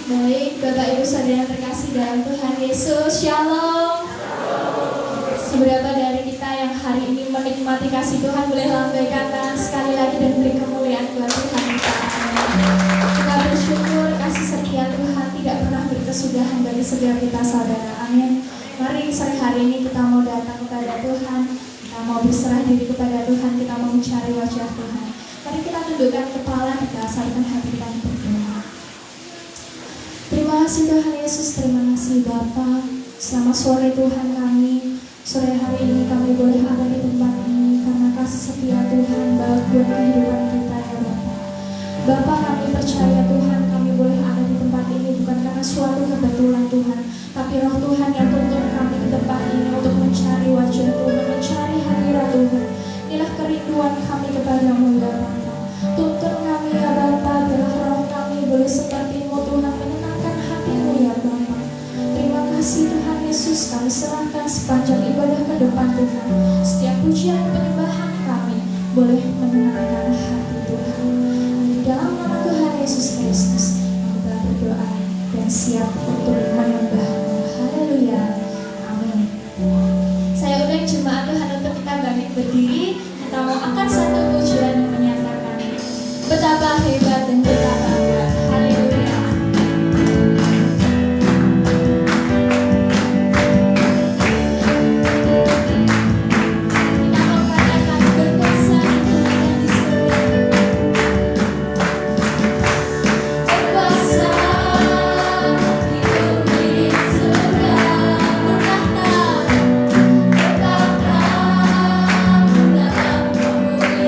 Baik, Bapak Ibu Saudara yang terkasih dalam Tuhan Yesus, Shalom. Seberapa dari kita yang hari ini menikmati kasih Tuhan boleh lambaikan tangan sekali lagi dan beri kemuliaan buat Tuhan kita. Kita bersyukur kasih setia Tuhan tidak pernah berkesudahan bagi setiap kita saudara. Amin. Mari sore hari ini kita mau datang kepada Tuhan, kita mau berserah diri kepada Tuhan, kita mau mencari wajah Tuhan. Mari kita tundukkan kepala, kita asarkan hati kita untuk berdoa. Terima kasih Tuhan Yesus, terima kasih Bapa. Selamat sore Tuhan kami. Sore hari ini kami boleh ada di tempat ini karena kasih setia Tuhan buat kehidupan kita ya Bapa. Bapa, kami percaya Tuhan kami boleh ada di tempat ini bukan karena suatu kebetulan Tuhan, tapi Roh Tuhan yang tuntun kami ke tempat ini untuk mencari wajah Tuhan, mencari hadirat Tuhan. Inilah kerinduan kami kepadamu ya Bapa. Tuntun kami ya Bapa, biarlah roh kami boleh seperti-Mu Tuhan, menyenangkan hati-Mu ya Bapa. Terima kasih Tuhan Yesus, kami serahkan sepanjang ibadah ke depan Tuhan. Setiap pujian penyembahan kami boleh menyenangkan hati Tuhan. Dalam nama Tuhan Yesus Kristus kami telah berdoa dan siap untuk menyembah-Mu. Haleluya. Amin. Saya undang jemaat Tuhan untuk kita bangkit berdiri. Kita mau angkat satu pujian yang menyatakan betapa hebat dan betapa kuat. Haleluya. Kita mau katakan berkuasa Tuhan di surga. Berkuasa di bumi surga. Berkata, berkata dalam kemuliaan.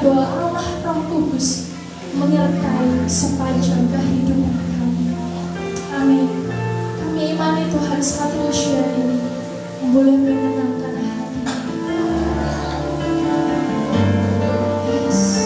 bahwa Allah Roh Kudus menyertai sepanjang kehidupan kami. Amin. Kami imani Tuhan saat usia ini boleh menenangkan hati. Yes.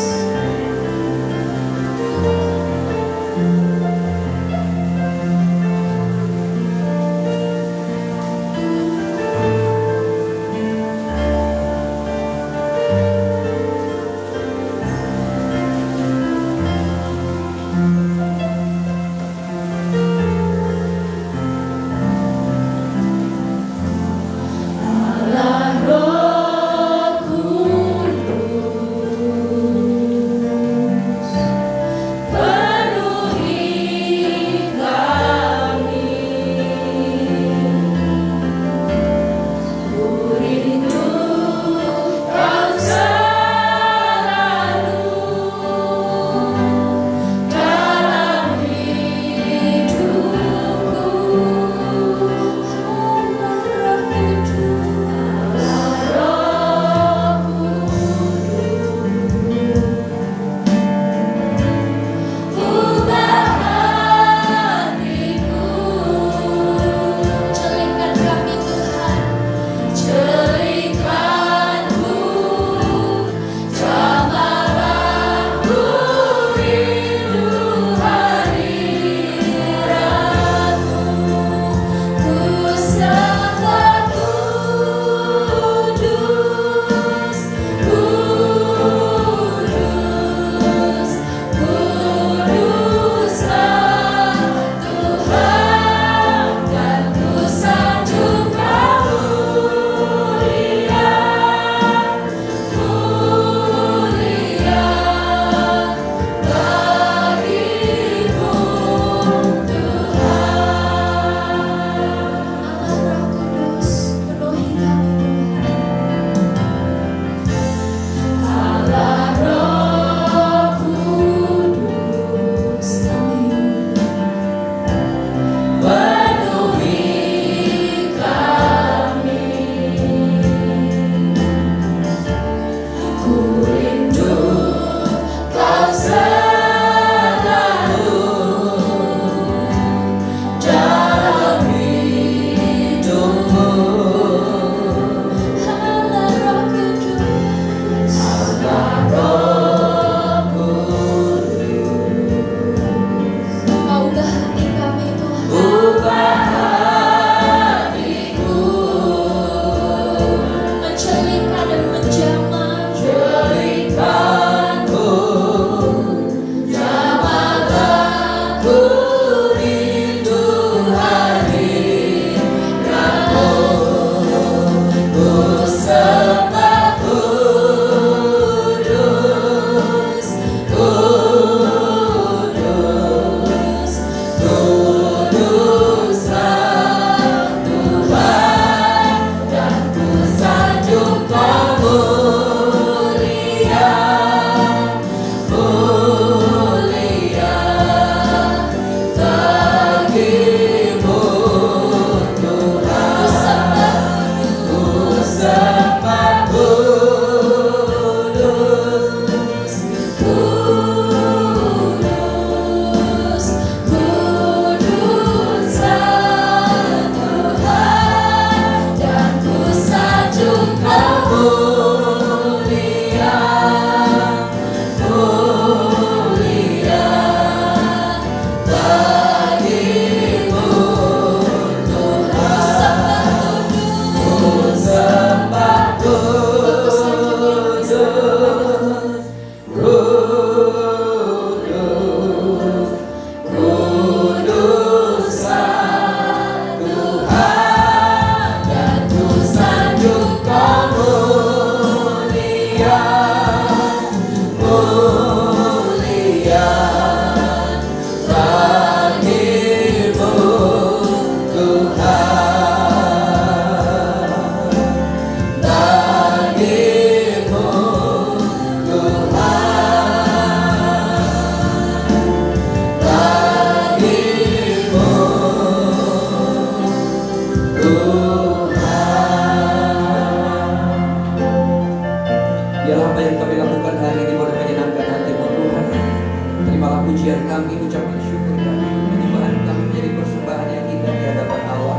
kami ucapan syukur kami, penyembahan kami menjadi persembahan yang indah di hadapan Allah.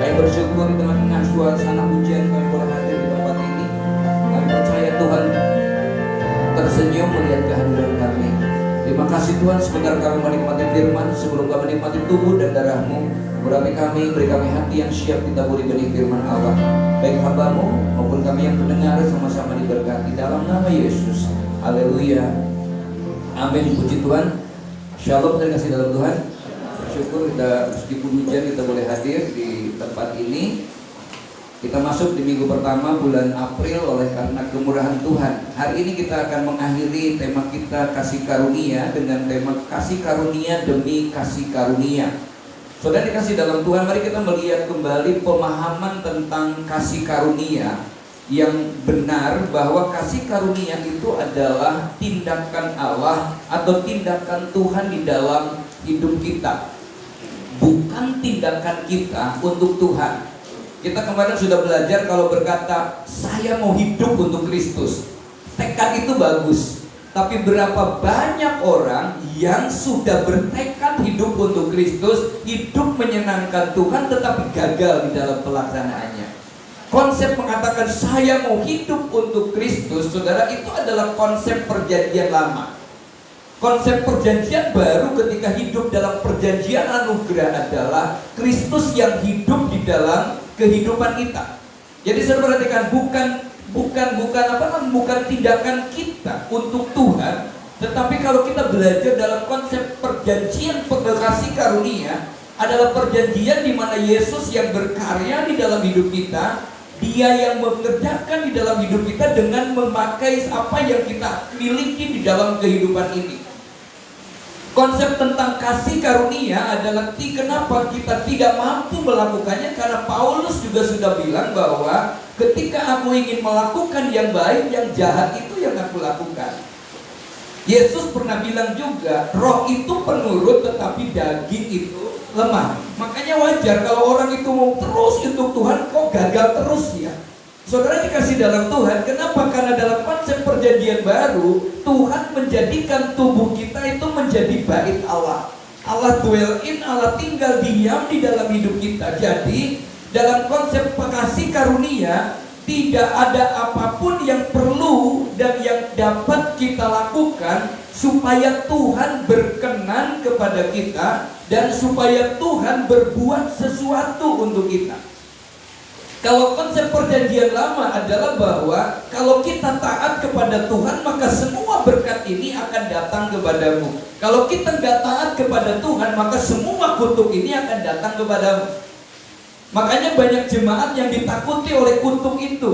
Kami bersyukur dengan tengah suasana hujan kami boleh hadir di tempat ini. Kami percaya Tuhan tersenyum melihat kehadiran kami. Terima kasih Tuhan, sebentar kami menikmati firman, sebelum kami menikmati tubuh dan darah-Mu, urapi kami, beri kami hati yang siap ditaburi benih firman Allah. Baik hamba-Mu maupun kami yang mendengar sama-sama diberkati dalam nama Yesus. Haleluya. Amin. Puji Tuhan. Shalom, terima kasih dalam Tuhan. Bersyukur kita meskipun hujan kita boleh hadir di tempat ini. Kita masuk di minggu pertama bulan April oleh karena kemurahan Tuhan. Hari ini kita akan mengakhiri tema kita kasih karunia dengan tema kasih karunia demi kasih karunia. Saudara dikasih dalam Tuhan, mari kita melihat kembali pemahaman tentang kasih karunia yang benar, bahwa kasih karunia itu adalah tindakan Allah atau tindakan Tuhan di dalam hidup kita, bukan tindakan kita untuk Tuhan. Kita kemarin sudah belajar kalau berkata saya mau hidup untuk Kristus, tekad itu bagus. Tapi berapa banyak orang yang sudah bertekad hidup untuk Kristus, hidup menyenangkan Tuhan, tetapi gagal di dalam pelaksanaannya. Konsep mengatakan saya mau hidup untuk Kristus, saudara, itu adalah konsep perjanjian lama. Konsep perjanjian baru ketika hidup dalam perjanjian anugerah adalah Kristus yang hidup di dalam kehidupan kita. Jadi saudara perhatikan, bukan tindakan kita untuk Tuhan, tetapi kalau kita belajar dalam konsep perjanjian kasih karunia adalah perjanjian di mana Yesus yang berkarya di dalam hidup kita, Dia yang mengerjakan di dalam hidup kita dengan memakai apa yang kita miliki di dalam kehidupan ini. Konsep tentang kasih karunia adalah kenapa kita tidak mampu melakukannya, karena Paulus juga sudah bilang bahwa ketika aku ingin melakukan yang baik, yang jahat itu yang aku lakukan. Yesus pernah bilang juga, roh itu penurut tetapi daging itu lemah. Makanya wajar kalau orang itu mau terus untuk Tuhan kok gagal terus ya. Saudara dikasih dalam Tuhan, kenapa? Karena dalam konsep perjanjian baru, Tuhan menjadikan tubuh kita itu menjadi bait Allah. Allah dwell in, Allah tinggal diam di dalam hidup kita. Jadi, dalam konsep kasih karunia, tidak ada apapun yang perlu dan yang dapat kita lakukan supaya Tuhan berkenan kepada kita dan supaya Tuhan berbuat sesuatu untuk kita. Kalau konsep perjanjian lama adalah bahwa kalau kita taat kepada Tuhan, maka semua berkat ini akan datang kepadamu. Kalau kita nggak taat kepada Tuhan, maka semua kutuk ini akan datang kepadamu. Makanya banyak jemaat yang ditakuti oleh kutuk itu.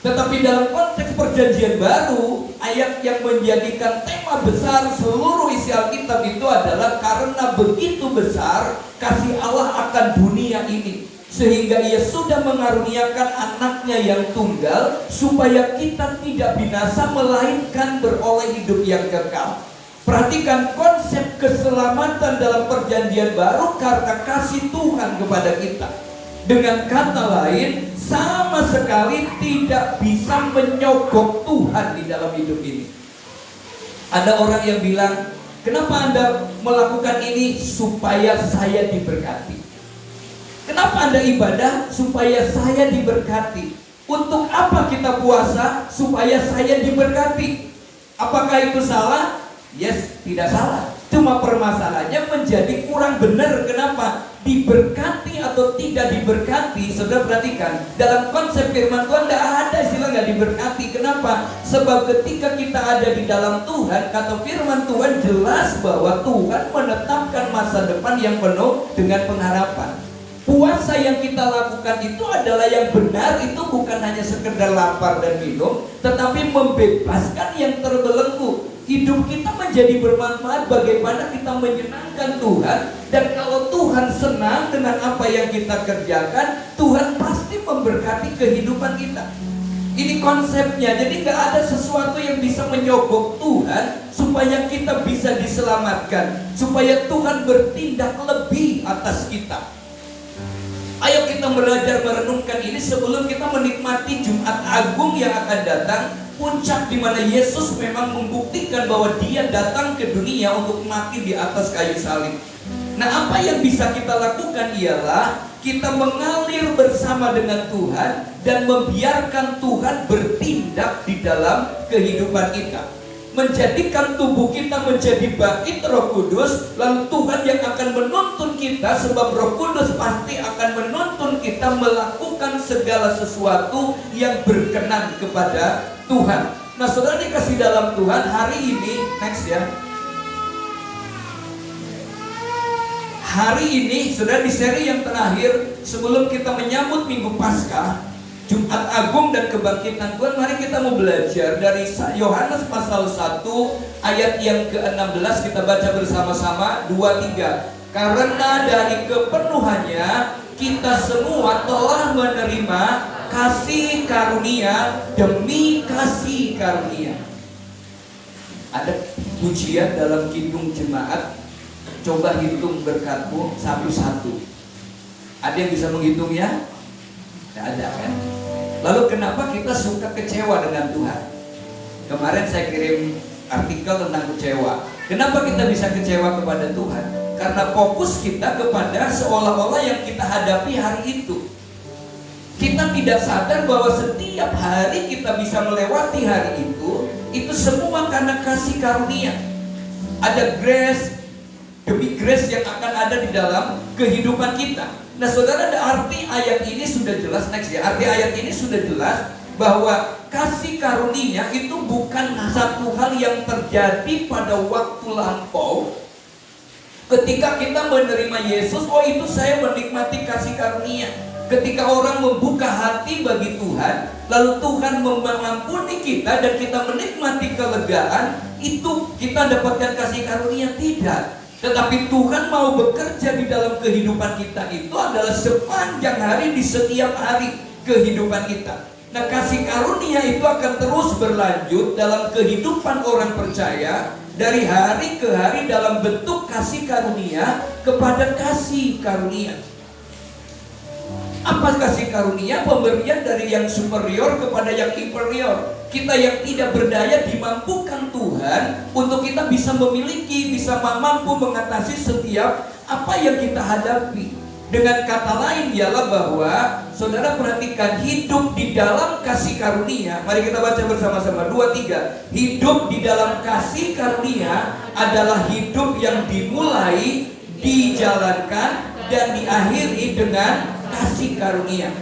Tetapi dalam konteks perjanjian baru, ayat yang menjadikan tema besar seluruh isi Alkitab itu adalah karena begitu besar kasih Allah akan dunia ini, sehingga Ia sudah mengaruniakan anaknya yang tunggal, supaya kita tidak binasa melainkan beroleh hidup yang kekal. Perhatikan konsep keselamatan dalam perjanjian baru karena kasih Tuhan kepada kita. Dengan kata lain, sama sekali tidak bisa menyogok Tuhan di dalam hidup ini. Ada orang yang bilang, kenapa Anda melakukan ini? Supaya saya diberkati. Kenapa Anda ibadah? Supaya saya diberkati. Untuk apa kita puasa? Supaya saya diberkati. Apakah itu salah? Yes, tidak salah. Cuma permasalahannya menjadi kurang benar. Kenapa? Diberkati atau tidak diberkati, saudara perhatikan, dalam konsep firman Tuhan tidak ada istilah nggak diberkati. Kenapa? Sebab ketika kita ada di dalam Tuhan, kata firman Tuhan jelas bahwa Tuhan menetapkan masa depan yang penuh dengan pengharapan. Puasa yang kita lakukan itu adalah yang benar, itu bukan hanya sekedar lapar dan minum, tetapi membebaskan yang terbelenggu. Hidup kita menjadi bermanfaat bagaimana kita menyenangkan Tuhan. Dan kalau Tuhan senang dengan apa yang kita kerjakan, Tuhan pasti memberkati kehidupan kita. Ini konsepnya. Jadi gak ada sesuatu yang bisa menyogok Tuhan supaya kita bisa diselamatkan, supaya Tuhan bertindak lebih atas kita. Ayo kita belajar merenungkan ini sebelum kita menikmati Jumat Agung yang akan datang. puncak di mana Yesus memang membuktikan bahwa dia datang ke dunia untuk mati di atas kayu salib. Nah, apa yang bisa kita lakukan ialah kita mengalir bersama dengan Tuhan dan membiarkan Tuhan bertindak di dalam kehidupan kita. Menjadikan tubuh kita menjadi bait Roh Kudus, lalu Tuhan yang akan menuntun kita, sebab Roh Kudus pasti akan menuntun kita melakukan segala sesuatu yang berkenan kepada Tuhan. Nah, saudara dikasih dalam Tuhan, hari ini, next ya. Hari ini, saudara, di seri yang terakhir sebelum kita menyambut Minggu Paskah, Jumat Agung dan Kebangkitan Tuhan, mari kita mau belajar dari Yohanes pasal 1 ayat yang ke-16. Kita baca bersama-sama 2-3. Karena dari kepenuhannya kita semua telah menerima kasih karunia demi kasih karunia. Ada pujian dalam kidung jemaat, coba hitung berkatmu satu-satu. Ada yang bisa menghitungnya? Tidak ada kan? Lalu kenapa kita suka kecewa dengan Tuhan? Kemarin saya kirim artikel tentang kecewa. Kenapa kita bisa kecewa kepada Tuhan? Karena fokus kita kepada seolah-olah yang kita hadapi hari itu. Kita tidak sadar bahwa setiap hari kita bisa melewati hari itu semua karena kasih karunia. Ada grace demi grace yang akan ada di dalam kehidupan kita. Nah, saudara, ada arti ayat ini sudah jelas, next ya. Arti ayat ini sudah jelas bahwa kasih karunia itu bukan satu hal yang terjadi pada waktu lampau. Ketika kita menerima Yesus, oh itu saya menikmati kasih karunia. Ketika orang membuka hati bagi Tuhan, lalu Tuhan mengampuni kita dan kita menikmati kelegaan, itu kita dapatkan kasih karunia. Tidak. Tetapi Tuhan mau bekerja di dalam kehidupan kita itu adalah sepanjang hari, di setiap hari kehidupan kita. Nah, kasih karunia itu akan terus berlanjut dalam kehidupan orang percaya dari hari ke hari dalam bentuk kasih karunia kepada kasih karunia. Apa kasih karunia? Pemberian dari yang superior kepada yang inferior. Kita yang tidak berdaya dimampukan Tuhan untuk kita bisa memiliki, bisa mampu mengatasi setiap apa yang kita hadapi. Dengan kata lain ialah bahwa saudara perhatikan, hidup di dalam kasih karunia. Mari kita baca bersama-sama 2-3. Hidup di dalam kasih karunia adalah hidup yang dimulai, dijalankan, dan diakhiri dengan kasih karunia.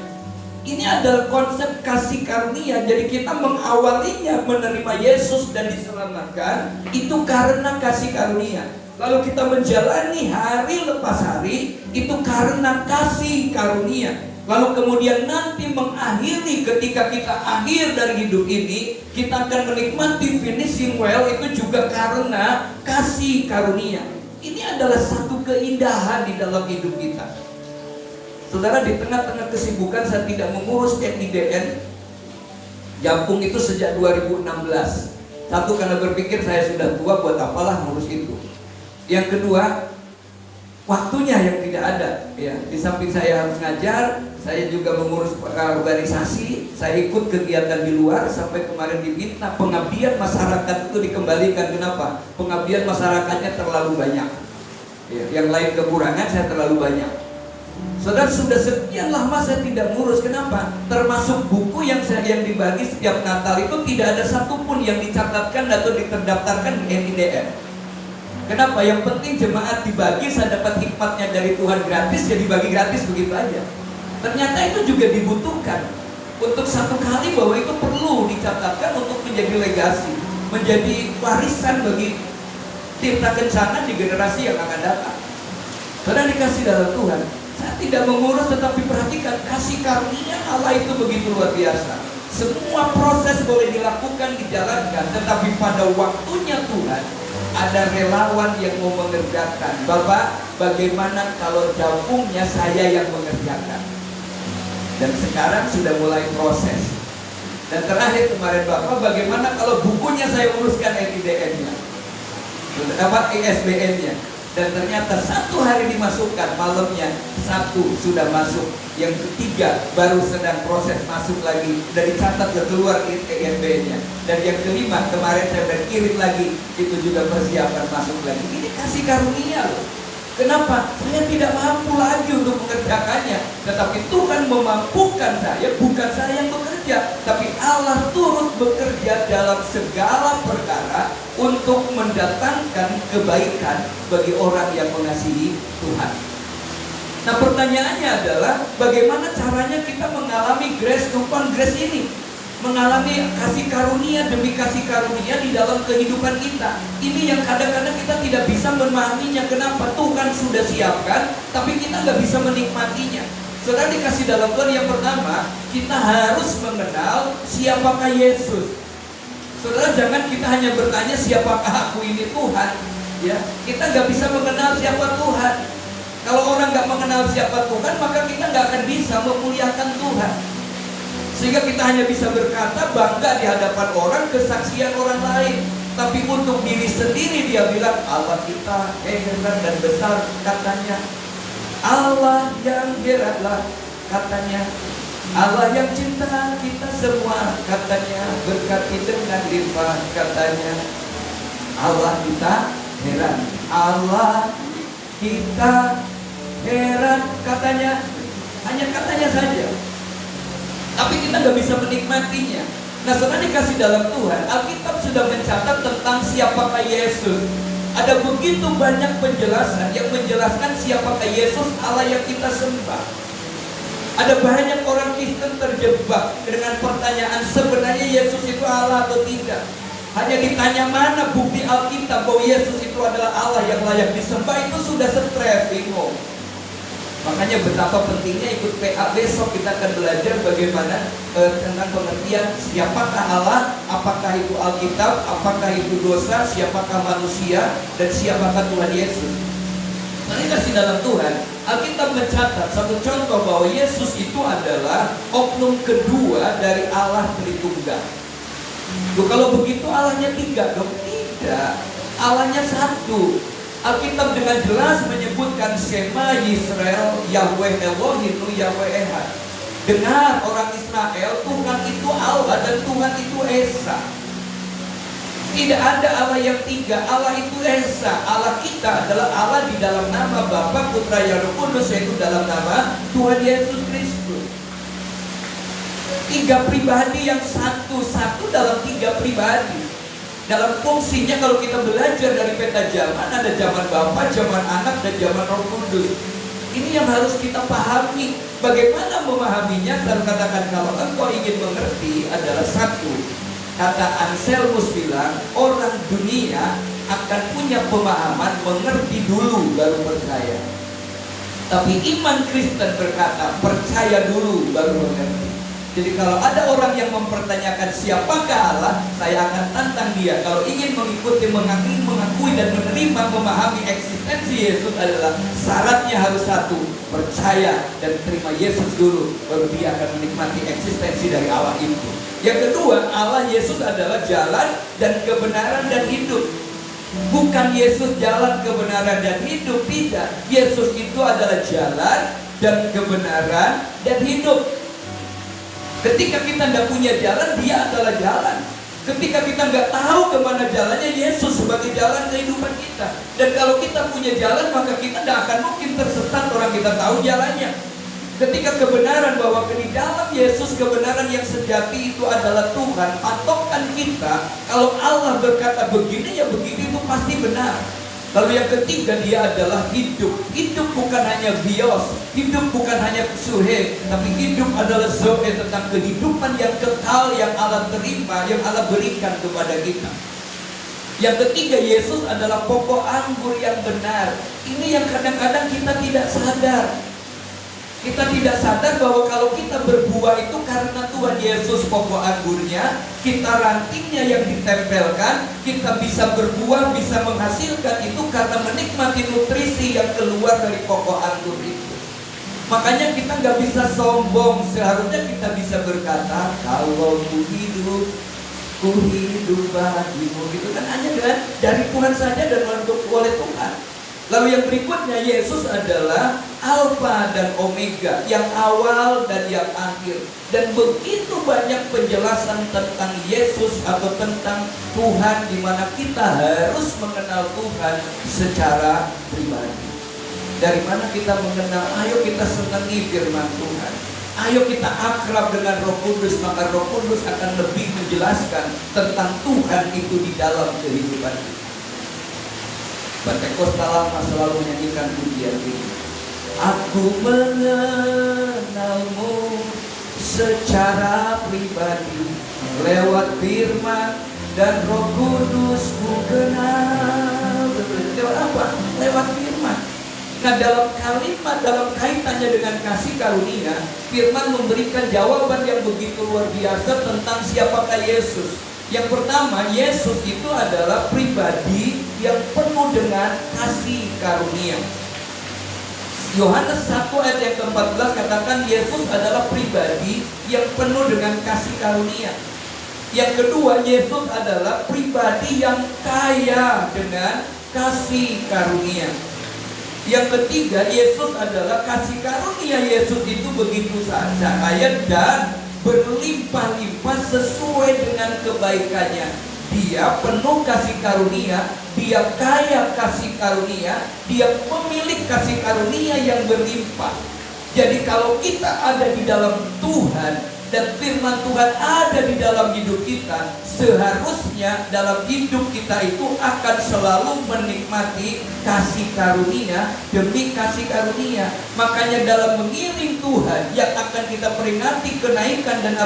Ini adalah konsep kasih karunia. Jadi kita mengawalinya menerima Yesus dan diselamatkan itu karena kasih karunia. Lalu kita menjalani hari lepas hari itu karena kasih karunia. Lalu kemudian nanti mengakhiri, ketika kita akhir dari hidup ini, kita akan menikmati finishing well itu juga karena kasih karunia. Ini adalah satu keindahan di dalam hidup kita. Saudara, di tengah-tengah kesibukan saya tidak mengurus NIDN Jampung itu sejak 2016. Satu, karena berpikir saya sudah tua, buat apalah ngurus itu. Yang kedua, waktunya yang tidak ada ya. Di samping saya harus ngajar, saya juga mengurus organisasi, saya ikut kegiatan di luar. Sampai kemarin diminta pengabdian masyarakat itu dikembalikan. Kenapa? Pengabdian masyarakatnya terlalu banyak ya. Yang lain kekurangan, saya terlalu banyak. Saudara, sudah sekian lama saya tidak ngurus. Kenapa? Termasuk buku yang dibagi setiap Natal itu tidak ada satupun yang dicatatkan atau diterdaftarkan di NIDN. Kenapa? Yang penting jemaat dibagi, saya dapat hikmatnya dari Tuhan gratis, jadi bagi gratis begitu aja. Ternyata itu juga dibutuhkan untuk satu kali, bahwa itu perlu dicatatkan untuk menjadi legasi, menjadi warisan bagi Tirta Kencana di generasi yang akan datang. Saudara dikasih dalam Tuhan, saya tidak mengurus, tetapi perhatikan kasih karunia Allah itu begitu luar biasa. Semua proses boleh dilakukan, dijalankan, tetapi pada waktunya Tuhan ada relawan yang mau mengerjakan. Bapak, bagaimana kalau jauhnya saya yang mengerjakan? Dan sekarang sudah mulai proses. Dan terakhir kemarin, Bapak, bagaimana kalau bukunya saya uruskan NIDN-nya? Sudah dapat ISBN-nya. Dan ternyata 1 hari dimasukkan, malamnya 1 sudah masuk. Yang ketiga baru sedang proses masuk lagi. Dari catat keluar ITMB-nya. Dan yang kelima kemarin saya berkirim lagi, itu juga persiapan masuk lagi. Ini kasih karunia loh. Kenapa? Saya tidak mampu lagi untuk mengerjakannya. Tetapi Tuhan memampukan saya, bukan saya yang bekerja. Tapi Allah turut bekerja dalam segala perkara untuk mendatangkan kebaikan bagi orang yang mengasihi Tuhan. Nah, pertanyaannya adalah bagaimana caranya kita mengalami grace upon grace ini? Mengalami kasih karunia demi kasih karunia di dalam kehidupan kita. Ini yang kadang-kadang kita tidak bisa memahaminya. Kenapa? Tuhan sudah siapkan, tapi kita nggak bisa menikmatinya. Saudara dikasih dalam Tuhan, yang pertama, kita harus mengenal siapakah Yesus. Saudara, jangan kita hanya bertanya siapakah aku ini Tuhan. Ya, kita nggak bisa mengenal siapa Tuhan. Kalau orang nggak mengenal siapa Tuhan, maka kita nggak akan bisa memuliakan Tuhan. Sehingga kita hanya bisa berkata bangga di hadapan orang, kesaksian orang lain. Tapi untuk diri sendiri dia bilang, Allah kita heran dan besar, katanya. Allah yang heranlah, katanya. Allah yang cinta kita semua, katanya. Berkati dengan limpah, katanya. Allah kita heran. Allah kita heran, katanya. Hanya katanya saja. Tapi kita nggak bisa menikmatinya. Nah, saudara dikasih dalam Tuhan, Alkitab sudah mencatat tentang siapakah Yesus. Ada begitu banyak penjelasan yang menjelaskan siapakah Yesus, Allah yang kita sembah. Ada banyak orang Kristen terjebak dengan pertanyaan sebenarnya Yesus itu Allah atau tidak. Hanya ditanya mana bukti Alkitab bahwa Yesus itu adalah Allah yang layak disembah, itu sudah stres, bingung. Makanya betapa pentingnya ikut PA besok. Kita akan belajar bagaimana tentang pengertian siapakah Allah, apakah itu Alkitab, apakah itu dosa, siapakah manusia, dan siapakah Tuhan Yesus. Nanti kasih dalam Tuhan, Alkitab mencatat satu contoh bahwa Yesus itu adalah oknum kedua dari Allah Tritunggal. Loh, kalau begitu Allahnya 3 dong? Tidak, Allahnya 1. Alkitab dengan jelas menyebutkan Shema Yisrael, Yahweh Elohim, Yahweh Ehad. Dengar orang Israel, Tuhan itu Allah dan Tuhan itu Esa. Tidak ada Allah yang 3, Allah itu Esa. Allah kita adalah Allah di dalam nama Bapa, Putra, dan Roh Kudus, yaitu dalam nama Tuhan Yesus Kristus. 3 pribadi yang satu dalam 3 pribadi. Dalam fungsinya kalau kita belajar dari peta zaman, ada zaman Bapa, zaman Anak, dan zaman Roh Kudus. Ini yang harus kita pahami. Bagaimana memahaminya? Saya katakan kalau engkau ingin mengerti adalah 1. Kata Anselmus bilang, orang dunia akan punya pemahaman mengerti dulu baru percaya. Tapi iman Kristen berkata percaya dulu baru mengerti. Jadi kalau ada orang yang mempertanyakan siapakah Allah, saya akan tantang dia. Kalau ingin mengikuti, mengakui dan menerima, memahami eksistensi Yesus adalah syaratnya harus 1, percaya dan terima Yesus dulu, baru dia akan menikmati eksistensi dari Allah itu. Yang kedua, Allah Yesus adalah jalan dan kebenaran dan hidup. Bukan Yesus jalan, kebenaran dan hidup, tidak. Yesus itu adalah jalan dan kebenaran dan hidup. Ketika kita tidak punya jalan, dia adalah jalan. Ketika kita nggak tahu kemana jalannya, Yesus sebagai jalan kehidupan kita. Dan kalau kita punya jalan, maka kita tidak akan mungkin tersesat orang kita tahu jalannya. Ketika kebenaran bahwa di dalam Yesus kebenaran yang sejati itu adalah Tuhan, patokan kita, kalau Allah berkata begini ya begini, itu pasti benar. Lalu yang ketiga, dia adalah hidup. Hidup bukan hanya bios, hidup bukan hanya suhe, tapi hidup adalah zoe, tentang kehidupan yang kekal yang Allah terima, yang Allah berikan kepada kita. Yang ketiga, Yesus adalah pokok anggur yang benar. Ini yang kadang-kadang kita tidak sadar. Kita tidak sadar bahwa kalau kita berbuah itu karena Tuhan Yesus pokok anggurnya, kita rantingnya yang ditempelkan, kita bisa berbuah, bisa menghasilkan itu karena menikmati nutrisi yang keluar dari pokok anggur itu. Makanya kita nggak bisa sombong, seharusnya kita bisa berkata, kalau ku hidup bagimu, gitu kan, hanya dari Tuhan saja dan oleh Tuhan. Lalu yang berikutnya, Yesus adalah Alfa dan Omega, yang awal dan yang akhir. Dan begitu banyak penjelasan tentang Yesus atau tentang Tuhan, di mana kita harus mengenal Tuhan secara pribadi. Dari mana kita mengenal? Ayo kita senangi firman Tuhan. Ayo kita akrab dengan Roh Kudus, maka Roh Kudus akan lebih menjelaskan tentang Tuhan itu di dalam kehidupan kita. Pentekosta lama selalu menyanyikan pujian ini. Aku mengenalmu secara pribadi, lewat firman dan Roh Kudus ku kenal. Lewat apa? Lewat firman. Nah, dalam kalimat, dalam kaitannya dengan kasih karunia, firman memberikan jawaban yang begitu luar biasa tentang siapakah Yesus. Yang pertama, Yesus itu adalah pribadi yang penuh dengan kasih karunia. Yohanes 1 ayat yang ke-14 katakan Yesus adalah pribadi yang penuh dengan kasih karunia. Yang kedua, Yesus adalah pribadi yang kaya dengan kasih karunia. Yang ketiga, Yesus adalah kasih karunia. Yesus itu begitu kaya dan berlimpah-limpah sesuai dengan kebaikannya. Dia penuh kasih karunia, dia kaya kasih karunia, dia pemilik kasih karunia yang berlimpah. Jadi kalau kita ada di dalam Tuhan dan firman Tuhan ada di dalam hidup kita, seharusnya dalam hidup kita itu akan selalu menikmati kasih karunia demi kasih karunia. Makanya dalam mengiring Tuhan yang akan kita peringati kenaikan dan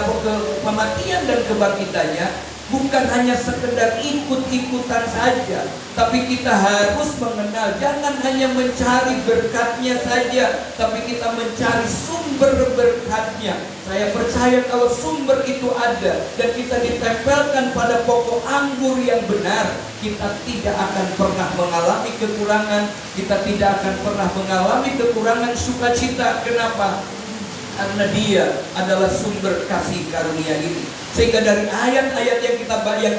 kematian dan kebangkitannya, bukan hanya sekedar ikut-ikutan saja, tapi kita harus mengenal. Jangan hanya mencari berkatnya saja, tapi kita mencari sumber berkatnya. Saya percaya kalau sumber itu ada dan kita ditempelkan pada pokok anggur yang benar, kita tidak akan pernah mengalami kekurangan. Kita tidak akan pernah mengalami kekurangan sukacita. Kenapa? Karena dia adalah sumber kasih karunia ini. Sehingga dari ayat-ayat yang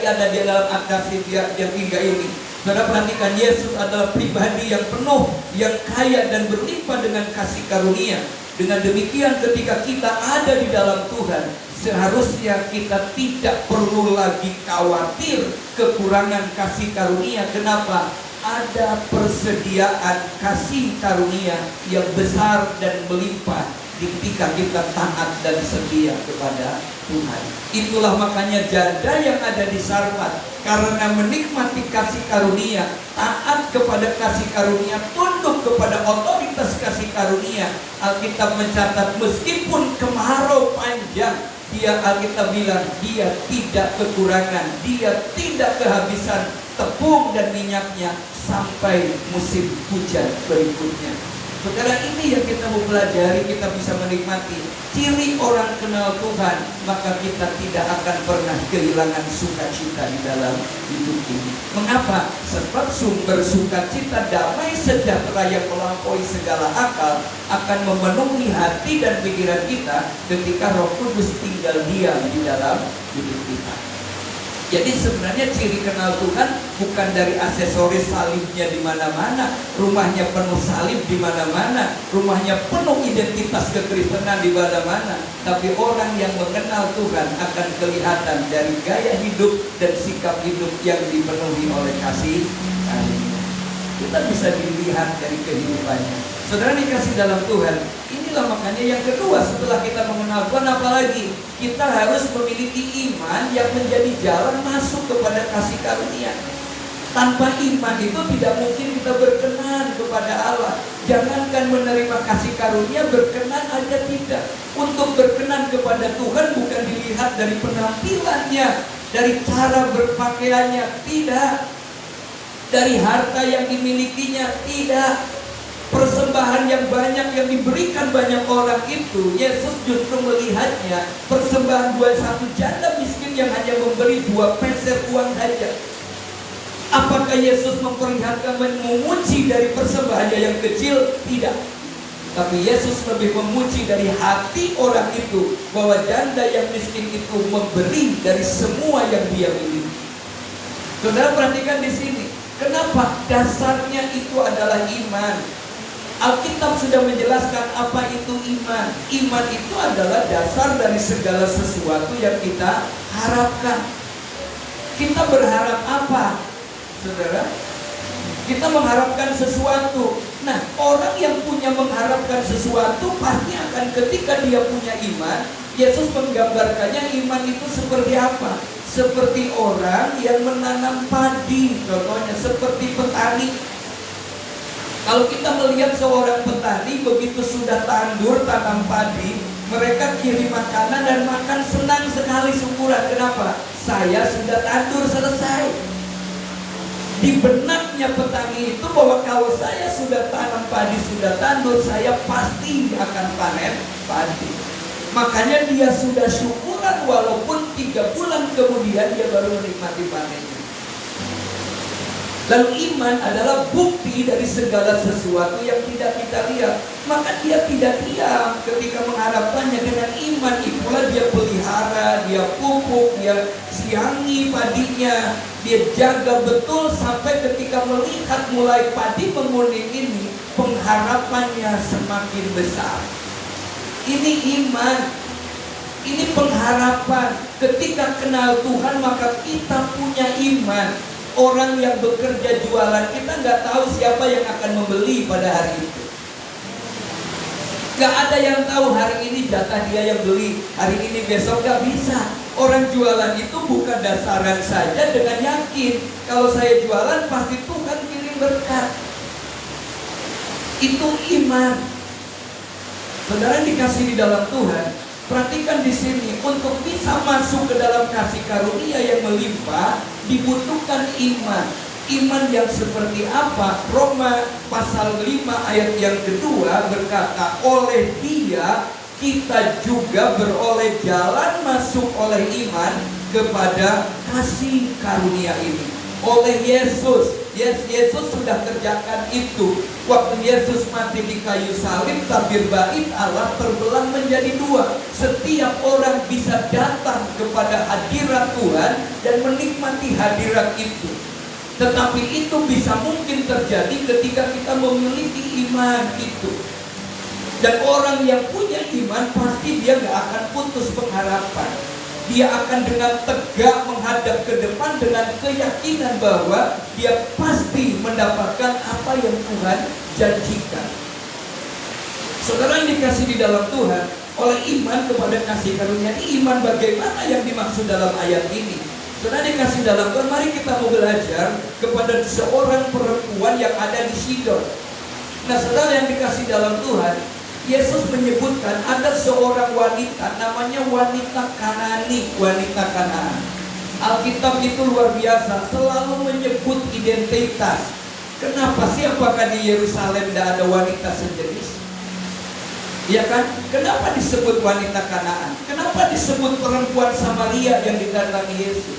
ada di dalam kasih yang hingga ini, saudara perhatikan, Yesus adalah pribadi yang penuh, yang kaya dan berlimpah dengan kasih karunia. Dengan demikian ketika kita ada di dalam Tuhan, seharusnya kita tidak perlu lagi khawatir kekurangan kasih karunia. Kenapa? Ada persediaan kasih karunia yang besar dan melimpah ketika kita taat dan setia kepada Tuhan. Itulah makanya janda yang ada di Sarfat, karena menikmati kasih karunia, taat kepada kasih karunia, tunduk kepada otoritas kasih karunia. Alkitab mencatat meskipun kemarau panjang, Alkitab bilang dia tidak kekurangan, dia tidak kehabisan tepung dan minyaknya sampai musim hujan berikutnya. Saudara, ini yang kita mau pelajari, kita bisa menikmati. Ciri orang kenal Tuhan, maka kita tidak akan pernah kehilangan sukacita di dalam hidup ini. Mengapa? Sebab sumber sukacita, damai sejahtera yang melampaui segala akal akan memenuhi hati dan pikiran kita ketika Roh Kudus tinggal diam di dalam hidup kita. Jadi sebenarnya ciri kenal Tuhan bukan dari aksesoris salibnya di mana-mana, rumahnya penuh salib di mana-mana, rumahnya penuh identitas kekristenan di mana-mana, tapi orang yang mengenal Tuhan akan kelihatan dari gaya hidup dan sikap hidup yang dipenuhi oleh kasih karunia. Kita bisa dilihat dari kehidupannya. Saudara dikasih dalam Tuhan, inilah makanya yang kedua setelah kita mengenal Tuhan, apalagi kita harus memiliki iman yang menjadi jalan masuk kepada kasih karunia. Tanpa iman itu tidak mungkin kita berkenan kepada Allah. Jangankan menerima kasih karunia, berkenan aja tidak. Untuk berkenan kepada Tuhan bukan dilihat dari penampilannya, dari cara berpakaiannya, tidak. Dari harta yang dimilikinya, tidak. Persembahan yang banyak yang diberikan banyak orang itu, Yesus justru melihatnya persembahan satu janda miskin yang hanya memberi 2 peser uang saja. Apakah Yesus memperlihatkan memuji dari persembahannya yang kecil? Tidak. Tapi Yesus lebih memuji dari hati orang itu, bahwa janda yang miskin itu memberi dari semua yang dia miliki. Saudara perhatikan di sini. Kenapa? Dasarnya itu adalah iman. Alkitab sudah menjelaskan apa itu iman. Iman itu adalah dasar dari segala sesuatu yang kita harapkan. Kita berharap apa, saudara? Kita mengharapkan sesuatu. Nah, orang yang punya mengharapkan sesuatu pasti akan, ketika dia punya iman, Yesus menggambarkannya iman itu seperti apa? Seperti orang yang menanam padi, contohnya seperti petani. Kalau kita melihat seorang petani, begitu sudah tandur tanam padi, mereka kirim makanan dan makan senang sekali syukuran. Kenapa? Saya sudah tandur selesai. Di benaknya petani itu bahwa kalau saya sudah tanam padi, sudah tandur, saya pasti akan panen padi. Makanya dia sudah syukuran walaupun 3 bulan kemudian dia baru menikmati panennya. Lalu iman adalah bukti dari segala sesuatu yang tidak kita lihat. Maka dia tidak diam ketika mengharapkannya. Dengan iman itulah dia pelihara, dia pupuk, dia siangi padinya, dia jaga betul sampai ketika melihat mulai padi menguning ini, pengharapannya semakin besar. Ini iman, ini pengharapan. Ketika kenal Tuhan maka kita punya iman. Orang yang bekerja jualan, kita nggak tahu siapa yang akan membeli pada hari itu. Nggak ada yang tahu hari ini jatah dia yang beli, hari ini besok, nggak bisa. Orang jualan itu bukan dasaran saja dengan yakin kalau saya jualan pasti Tuhan kirim berkat. Itu iman. Saudara dikasih di dalam Tuhan, perhatikan di sini, untuk bisa masuk ke dalam kasih karunia yang melimpah dibutuhkan iman. Iman yang seperti apa? Roma pasal 5 ayat yang kedua berkata, oleh Dia kita juga beroleh jalan masuk oleh iman kepada kasih karunia ini. Oleh Yesus, Yesus sudah kerjakan itu. Waktu Yesus mati di kayu salib, tabir bait Allah terbelah menjadi 2. Setiap orang bisa datang kepada hadirat Tuhan dan menikmati hadirat itu. Tetapi itu bisa mungkin terjadi ketika kita memiliki iman itu. Dan orang yang punya iman pasti dia gak akan putus pengharapan. Dia akan dengan tegak menghadap ke depan dengan keyakinan bahwa dia pasti mendapatkan apa yang Tuhan janjikan. Saudara yang dikasih di dalam Tuhan, oleh iman kepada kasih karunia ini, iman bagaimana yang dimaksud dalam ayat ini? Saudara dikasih dalam Tuhan, mari kita mau belajar kepada seorang perempuan yang ada di Sidon. Nah, saudara yang dikasih dalam Tuhan, Yesus menyebutkan ada seorang wanita namanya wanita Kanani, wanita Kanaan. Alkitab itu luar biasa, selalu menyebut identitas. Kenapa sih? Apakah di Yerusalem tidak ada wanita sejenis? Ya kan? Kenapa disebut wanita Kanaan? Kenapa disebut perempuan Samaria yang didatangi Yesus?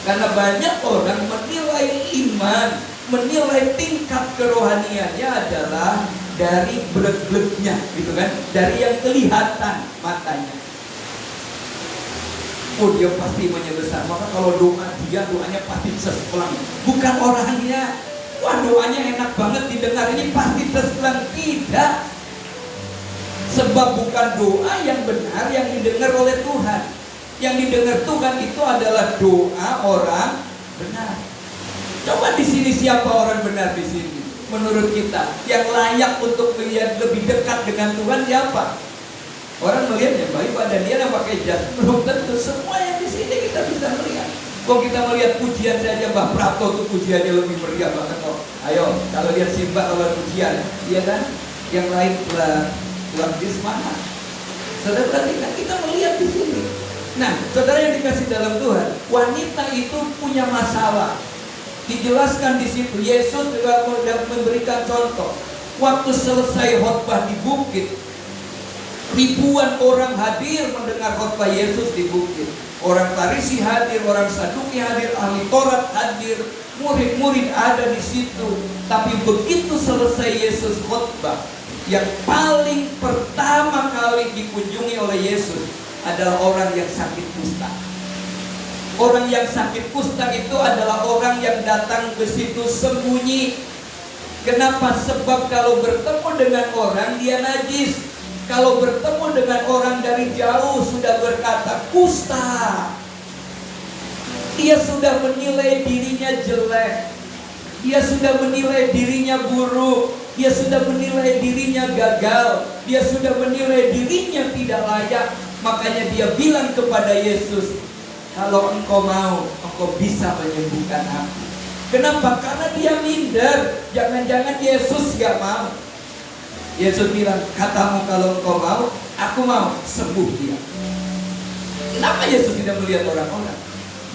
Karena banyak orang menilai iman, menilai tingkat kerohaniannya adalah dari blek-bleknya, gitu kan? Dari yang kelihatan matanya. Oh, dia pasti imannya besar. Maka kalau doa dia, doanya pasti seseplang. Bukan orangnya. Wah, doanya enak banget didengar, ini pasti seseplang. Tidak. Sebab bukan doa yang benar yang didengar oleh Tuhan. Yang didengar Tuhan itu adalah doa orang benar. Coba di sini siapa orang benar di sini? Menurut kita, yang layak untuk melihat lebih dekat dengan Tuhan siapa? Orang melihat yang baik pada dia yang pakai jas, belum tentu. Semua yang di sini kita bisa melihat. Kalau kita melihat pujian saja, Mbah Prapto tuh pujiannya lebih meriah banget kok. Ayo, kalau lihat Simba kalau pujian, iya kan? Yang lain pulang di semangat. Saudara perhatikan, kita melihat di sini. Nah, saudara yang dikasih dalam Tuhan, wanita itu punya masalah. Dijelaskan di situ, Yesus juga memberikan contoh. Waktu selesai khotbah di bukit, ribuan orang hadir mendengar khotbah Yesus di bukit. Orang Farisi hadir, orang Saduki hadir, ahli Taurat hadir, murid-murid ada di situ. Tapi begitu selesai Yesus khotbah, yang paling pertama kali dikunjungi oleh Yesus adalah orang yang sakit kusta. Orang yang sakit kusta itu adalah orang yang datang ke situ sembunyi. Kenapa? Sebab kalau bertemu dengan orang dia najis. Kalau bertemu dengan orang dari jauh sudah berkata kusta. Dia sudah menilai dirinya jelek. Dia sudah menilai dirinya buruk. Dia sudah menilai dirinya gagal. Dia sudah menilai dirinya tidak layak. Makanya dia bilang kepada Yesus, kalau engkau mau, engkau bisa menyembuhkan aku. Kenapa? Karena dia minder. Jangan-jangan Yesus gak mau. Yesus bilang, katamu kalau engkau mau, aku mau, sembuh dia. Kenapa Yesus tidak melihat orang-orang?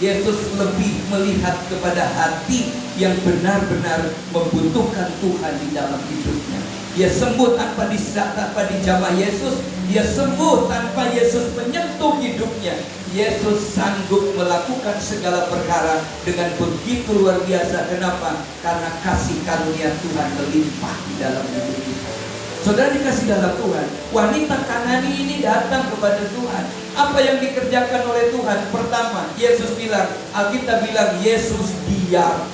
Yesus lebih melihat kepada hati yang benar-benar membutuhkan Tuhan di dalam hidupnya. Dia sembuh tanpa dijamah Yesus. Dia sembuh tanpa Yesus menyentuh hidupnya. Yesus sanggup melakukan segala perkara dengan begitu luar biasa. Kenapa? Karena kasih karunia Tuhan melimpah di dalam hidup kita. Saudara dikasih dalam Tuhan, wanita Kanani ini datang kepada Tuhan. Apa yang dikerjakan oleh Tuhan? Pertama, Yesus bilang, Alkitab bilang Yesus diam.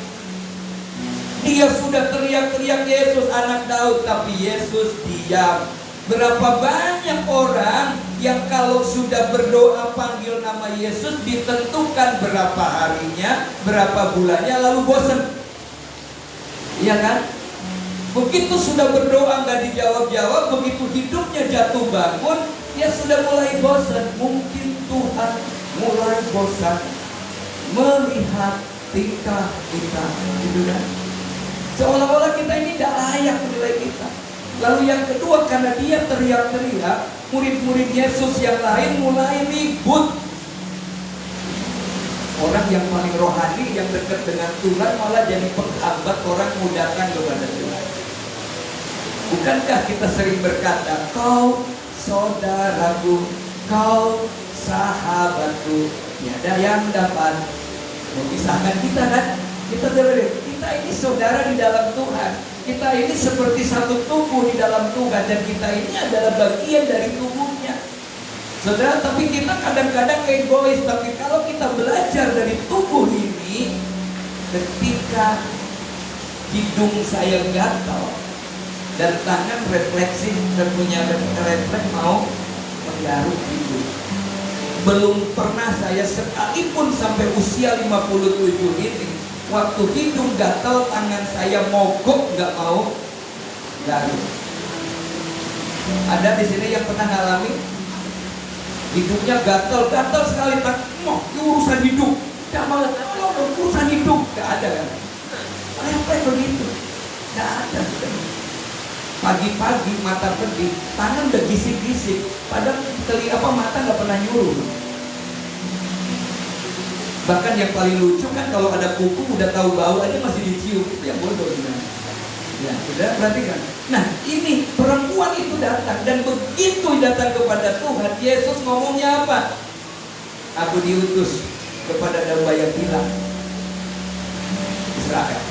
Dia sudah teriak-teriak Yesus anak Daud, tapi Yesus diam. Berapa banyak orang yang kalau sudah berdoa panggil nama Yesus ditentukan berapa harinya, berapa bulannya, lalu bosan. Iya kan? Begitu sudah berdoa nggak dijawab-jawab, begitu hidupnya jatuh bangun, dia sudah mulai bosan. Mungkin Tuhan mulai bosan melihat tingkah kita, gitu kan? Seolah-olah kita ini tidak layak menilai kita. Lalu yang kedua, karena dia teriak-teriak, murid-murid Yesus yang lain mulai ribut. Orang yang paling rohani, yang dekat dengan Tuhan malah jadi penghambat orang mau datang kepada Tuhan. Bukankah kita sering berkata, kau saudaraku, kau sahabatku, tiada yang dapat memisahkan kita kan? Kita ini saudara di dalam Tuhan. Kita ini seperti satu tubuh di dalam Tuhan. Dan kita ini adalah bagian dari tubuhnya. Saudara, tapi kita kadang-kadang egois. Tapi kalau kita belajar dari tubuh ini, ketika hidung saya gatal dan tangan refleksi, tentunya refleks mau menggaruk hidung. Belum pernah saya sekalipun sampai usia 57 ini, waktu hidung gatal, tangan saya mogok, nggak mau garuk. Ada di sini yang pernah ngalamin hidungnya gatal sekali, tak mau urusan hidung, nggak mau urusan hidung, nggak ada kan? Apa begitu? Nggak ada. Pagi-pagi mata pedih, tangan udah gisik-gisik, padahal mata nggak pernah nyuruh. Bahkan yang paling lucu kan kalau ada kuku udah tahu bau aja masih dicium. Itu yang bodoh gimana? Ya, sudah perhatikan. Nah, ini perempuan itu datang, dan begitu datang kepada Tuhan, Yesus ngomongnya apa? Aku diutus kepada domba yang hilang Israel.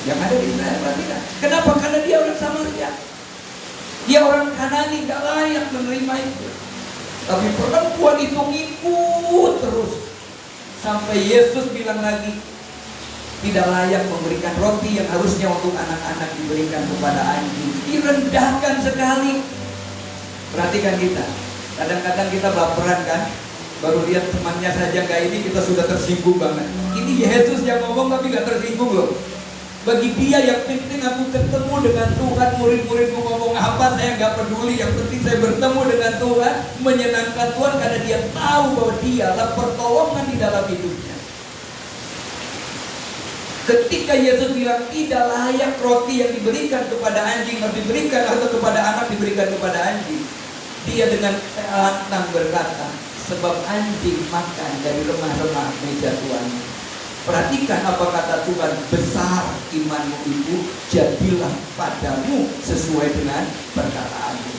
Yang ada di Israel, perhatikan. Kenapa? Karena dia orang Samaria. Dia orang Kanani, gak layak menerima itu. Tapi perempuan itu ngikut terus. Sampai Yesus bilang lagi, tidak layak memberikan roti yang harusnya untuk anak-anak diberikan kepada anjing. Direndahkan sekali. Perhatikan kita. Kadang-kadang kita baperan kan. Baru lihat temannya saja kayak ini kita sudah tersinggung banget. Ini Yesus yang ngomong tapi gak tersinggung loh. Bagi dia yang penting aku ketemu dengan Tuhan. Murid-muridku ngomong apa saya gak peduli. Yang penting saya bertemu dengan Tuhan, menyenangkan Tuhan, karena dia tahu bahwa dialah pertolongan di dalam hidupnya. Ketika Yesus bilang tidak layak roti yang diberikan kepada anjing harus diberikan, atau kepada anak diberikan kepada anjing, dia dengan lantang berkata, sebab anjing makan dari remah-remah meja tuannya. Perhatikan apa kata Tuhan, besar imanmu itu, jadilah padamu sesuai dengan perkataanmu.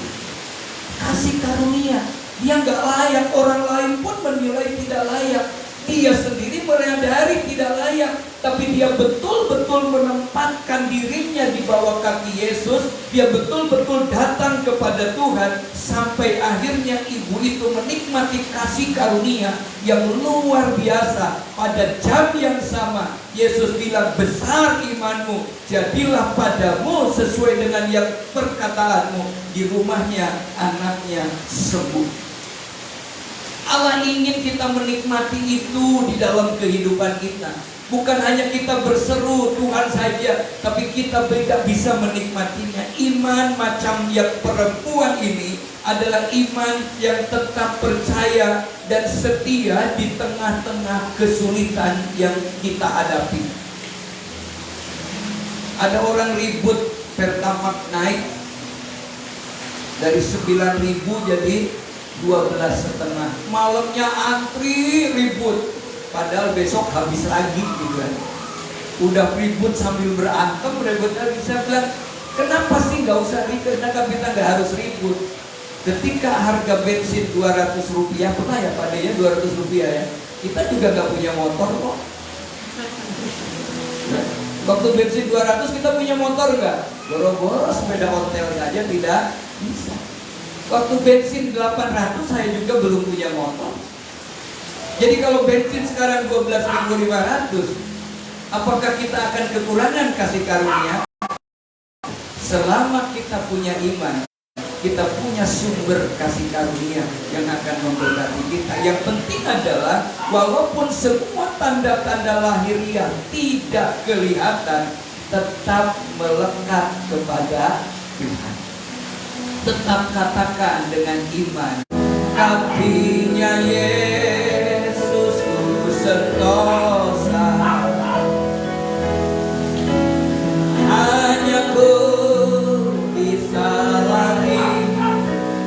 Kasih karunia, dia nggak layak, orang lain pun menilai tidak layak, dia sendiri menyadari tidak layak. tapi dia betul-betul menempatkan dirinya di bawah kaki Yesus. Dia betul-betul datang kepada Tuhan, sampai akhirnya ibu itu menikmati kasih karunia yang luar biasa. Pada jam yang sama Yesus bilang, besar imanmu, jadilah padamu sesuai dengan yang perkataanmu. Di rumahnya anaknya sembuh. Allah ingin kita menikmati itu di dalam kehidupan kita. Bukan hanya kita berseru Tuhan saja, tapi kita tidak bisa menikmatinya. Iman macam yang perempuan ini adalah iman yang tetap percaya dan setia di tengah-tengah kesulitan yang kita hadapi. Ada orang ribut Pertamax naik dari 9.000 jadi 12,5. Malamnya antri ribut, padahal besok habis lagi gitu kan. Udah ribut sambil berantem, ribut lagi. Saya bilang, kenapa sih nggak usah ribut? Kenapa kita nggak harus ribut? Ketika harga bensin 200 rupiah, pernah ya Pak ya 200 rupiah ya, kita juga nggak punya motor kok. Waktu bensin 200 kita punya motor nggak? Boro-boro sepeda ontel saja tidak bisa. Waktu bensin 800 saya juga belum punya motor. Jadi kalau bensin sekarang 12.500, apakah kita akan kekurangan kasih karunia? Selama kita punya iman, kita punya sumber kasih karunia yang akan memberkati kita. Yang penting adalah walaupun semua tanda-tanda lahiriah tidak kelihatan, tetap melekat kepada Tuhan. Tetap katakan dengan iman, kakinya Yesus ku sentosa, hanya ku bisa lari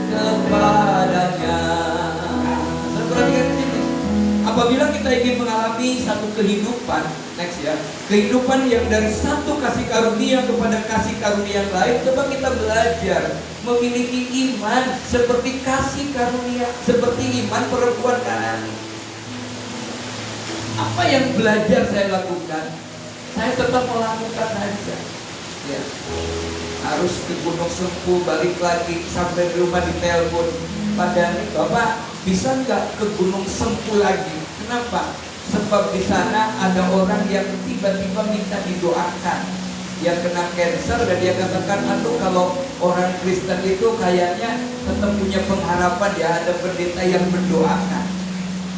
kepadanya. Perhatikan di sini. Apabila kita ingin mengalami satu kehidupan, next ya, kehidupan yang dari satu kasih karunia kepada kasih karunia yang lain, coba kita belajar memiliki iman seperti kasih karunia, seperti iman perempuan Kanani. Apa yang belajar saya lakukan? Saya tetap melakukan saja. Ya. Harus ke Gunung Sempu, balik lagi sampai di rumah ditelepon, Pak Dhani, Bapak bisa nggak ke Gunung Sempu lagi? Kenapa? Sebab di sana ada orang yang tiba-tiba minta didoakan. Yang kena cancer dan dia katakan, aduh kalau orang Kristen itu kayaknya tetap punya pengharapan ya, ada pendeta yang mendoakan.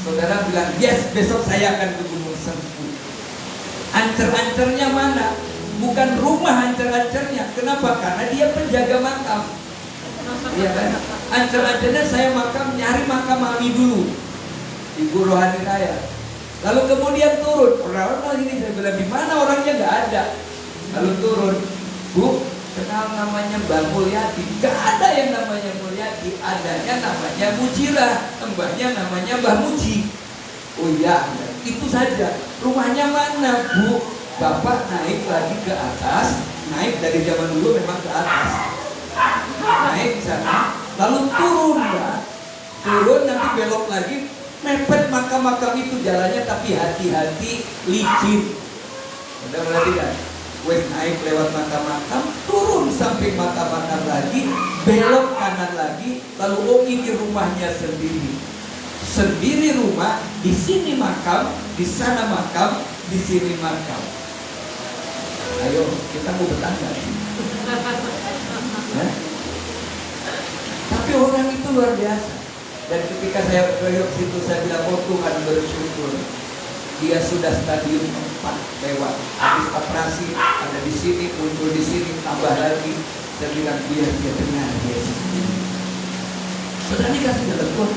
Saudara bilang, yes, besok saya akan ke Gunung Sempu. Ancer-ancernya mana? Bukan rumah ancer-ancernya. Kenapa? Karena dia penjaga makam. Iya kan? Ancer-ancernya saya nyari makam mami dulu, ibu rohani saya. Lalu kemudian turun, orang-orang ini saya bilang, di mana orangnya nggak ada. Lalu turun, Bu, kenal namanya Mbak Mulyadi? Gak ada yang namanya Mulyadi, adanya namanya Mujira, mbahnya namanya Mbah Muji. Oh iya, itu saja. Rumahnya mana, Bu? Bapak naik lagi ke atas, naik dari zaman dulu memang ke atas, naik sana, lalu turun, Mbak. Turun nanti belok lagi, mepet makam-makam itu jalannya, tapi hati-hati licin. Udah perhatikan? Wes naik lewat makam-makam, turun sampai makam-makam lagi, belok kanan lagi, lalu oh ini rumahnya sendiri. Sendiri rumah, di sini makam, di sana makam, di sini makam. Ayo, kita mau bertanya. Tapi orang itu luar biasa. Dan ketika saya ke situ, saya bilang, oh Tuhan bersyukur. Dia sudah stadium 4 lewat, habis operasi, ada di sini, muncul di sini, tambah lagi. Saya bilang, dia dengar Yesus. Saudara dikasih dalam Tuhan,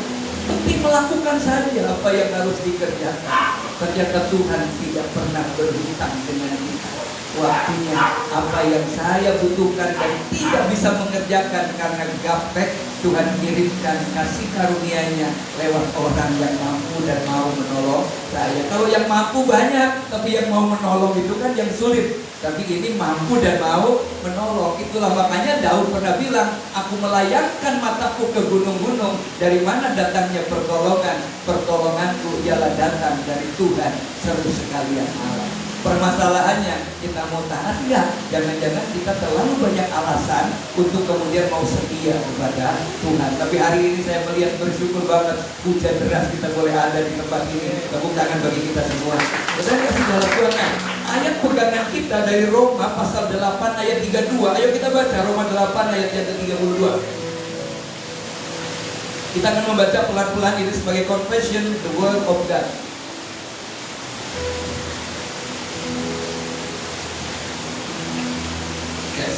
penting melakukan saja apa yang harus dikerjakan. Ternyata Tuhan tidak pernah berhutang dengan kita. Waktunya apa yang saya butuhkan dan tidak bisa mengerjakan karena gaptek, Tuhan kirimkan kasih karunia-Nya lewat orang yang mampu dan mau menolong saya. Kalau yang mampu banyak, tapi yang mau menolong itu kan yang sulit. Tapi ini mampu dan mau menolong. Itulah makanya Daud pernah bilang, aku melayangkan mataku ke gunung-gunung. Dari mana datangnya pertolongan? Pertolonganku ialah datang dari Tuhan seru sekalian alam. Permasalahannya, kita mau taat nggak? Jangan-jangan kita terlalu banyak alasan untuk kemudian mau setia kepada Tuhan. Tapi hari ini saya melihat bersyukur banget, hujan deras kita boleh ada di tempat ini. Tepuk tangan bagi kita semua. Saudara kasih dalam Tuhan, ayat pegangan kita dari Roma pasal 8 ayat 32. Ayo kita baca Roma 8 ayat yang ke-32. Kita akan membaca pelan-pelan ini sebagai confession the word of God. Yes.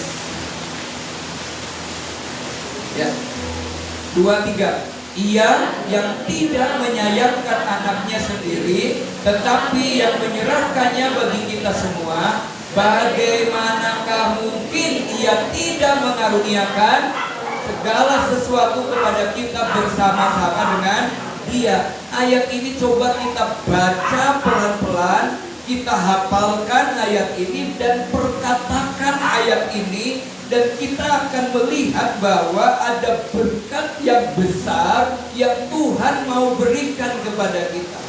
Ya. 2-3. Ia yang tidak menyayangkan anaknya sendiri, tetapi yang menyerahkannya bagi kita semua, bagaimanakah mungkin ia tidak mengaruniakan segala sesuatu kepada kita bersama-sama dengan Dia. Ayat ini coba kita baca pelan-pelan, kita hafalkan ayat ini dan perkatakan ayat ini, dan kita akan melihat bahwa ada berkat yang besar yang Tuhan mau berikan kepada kita.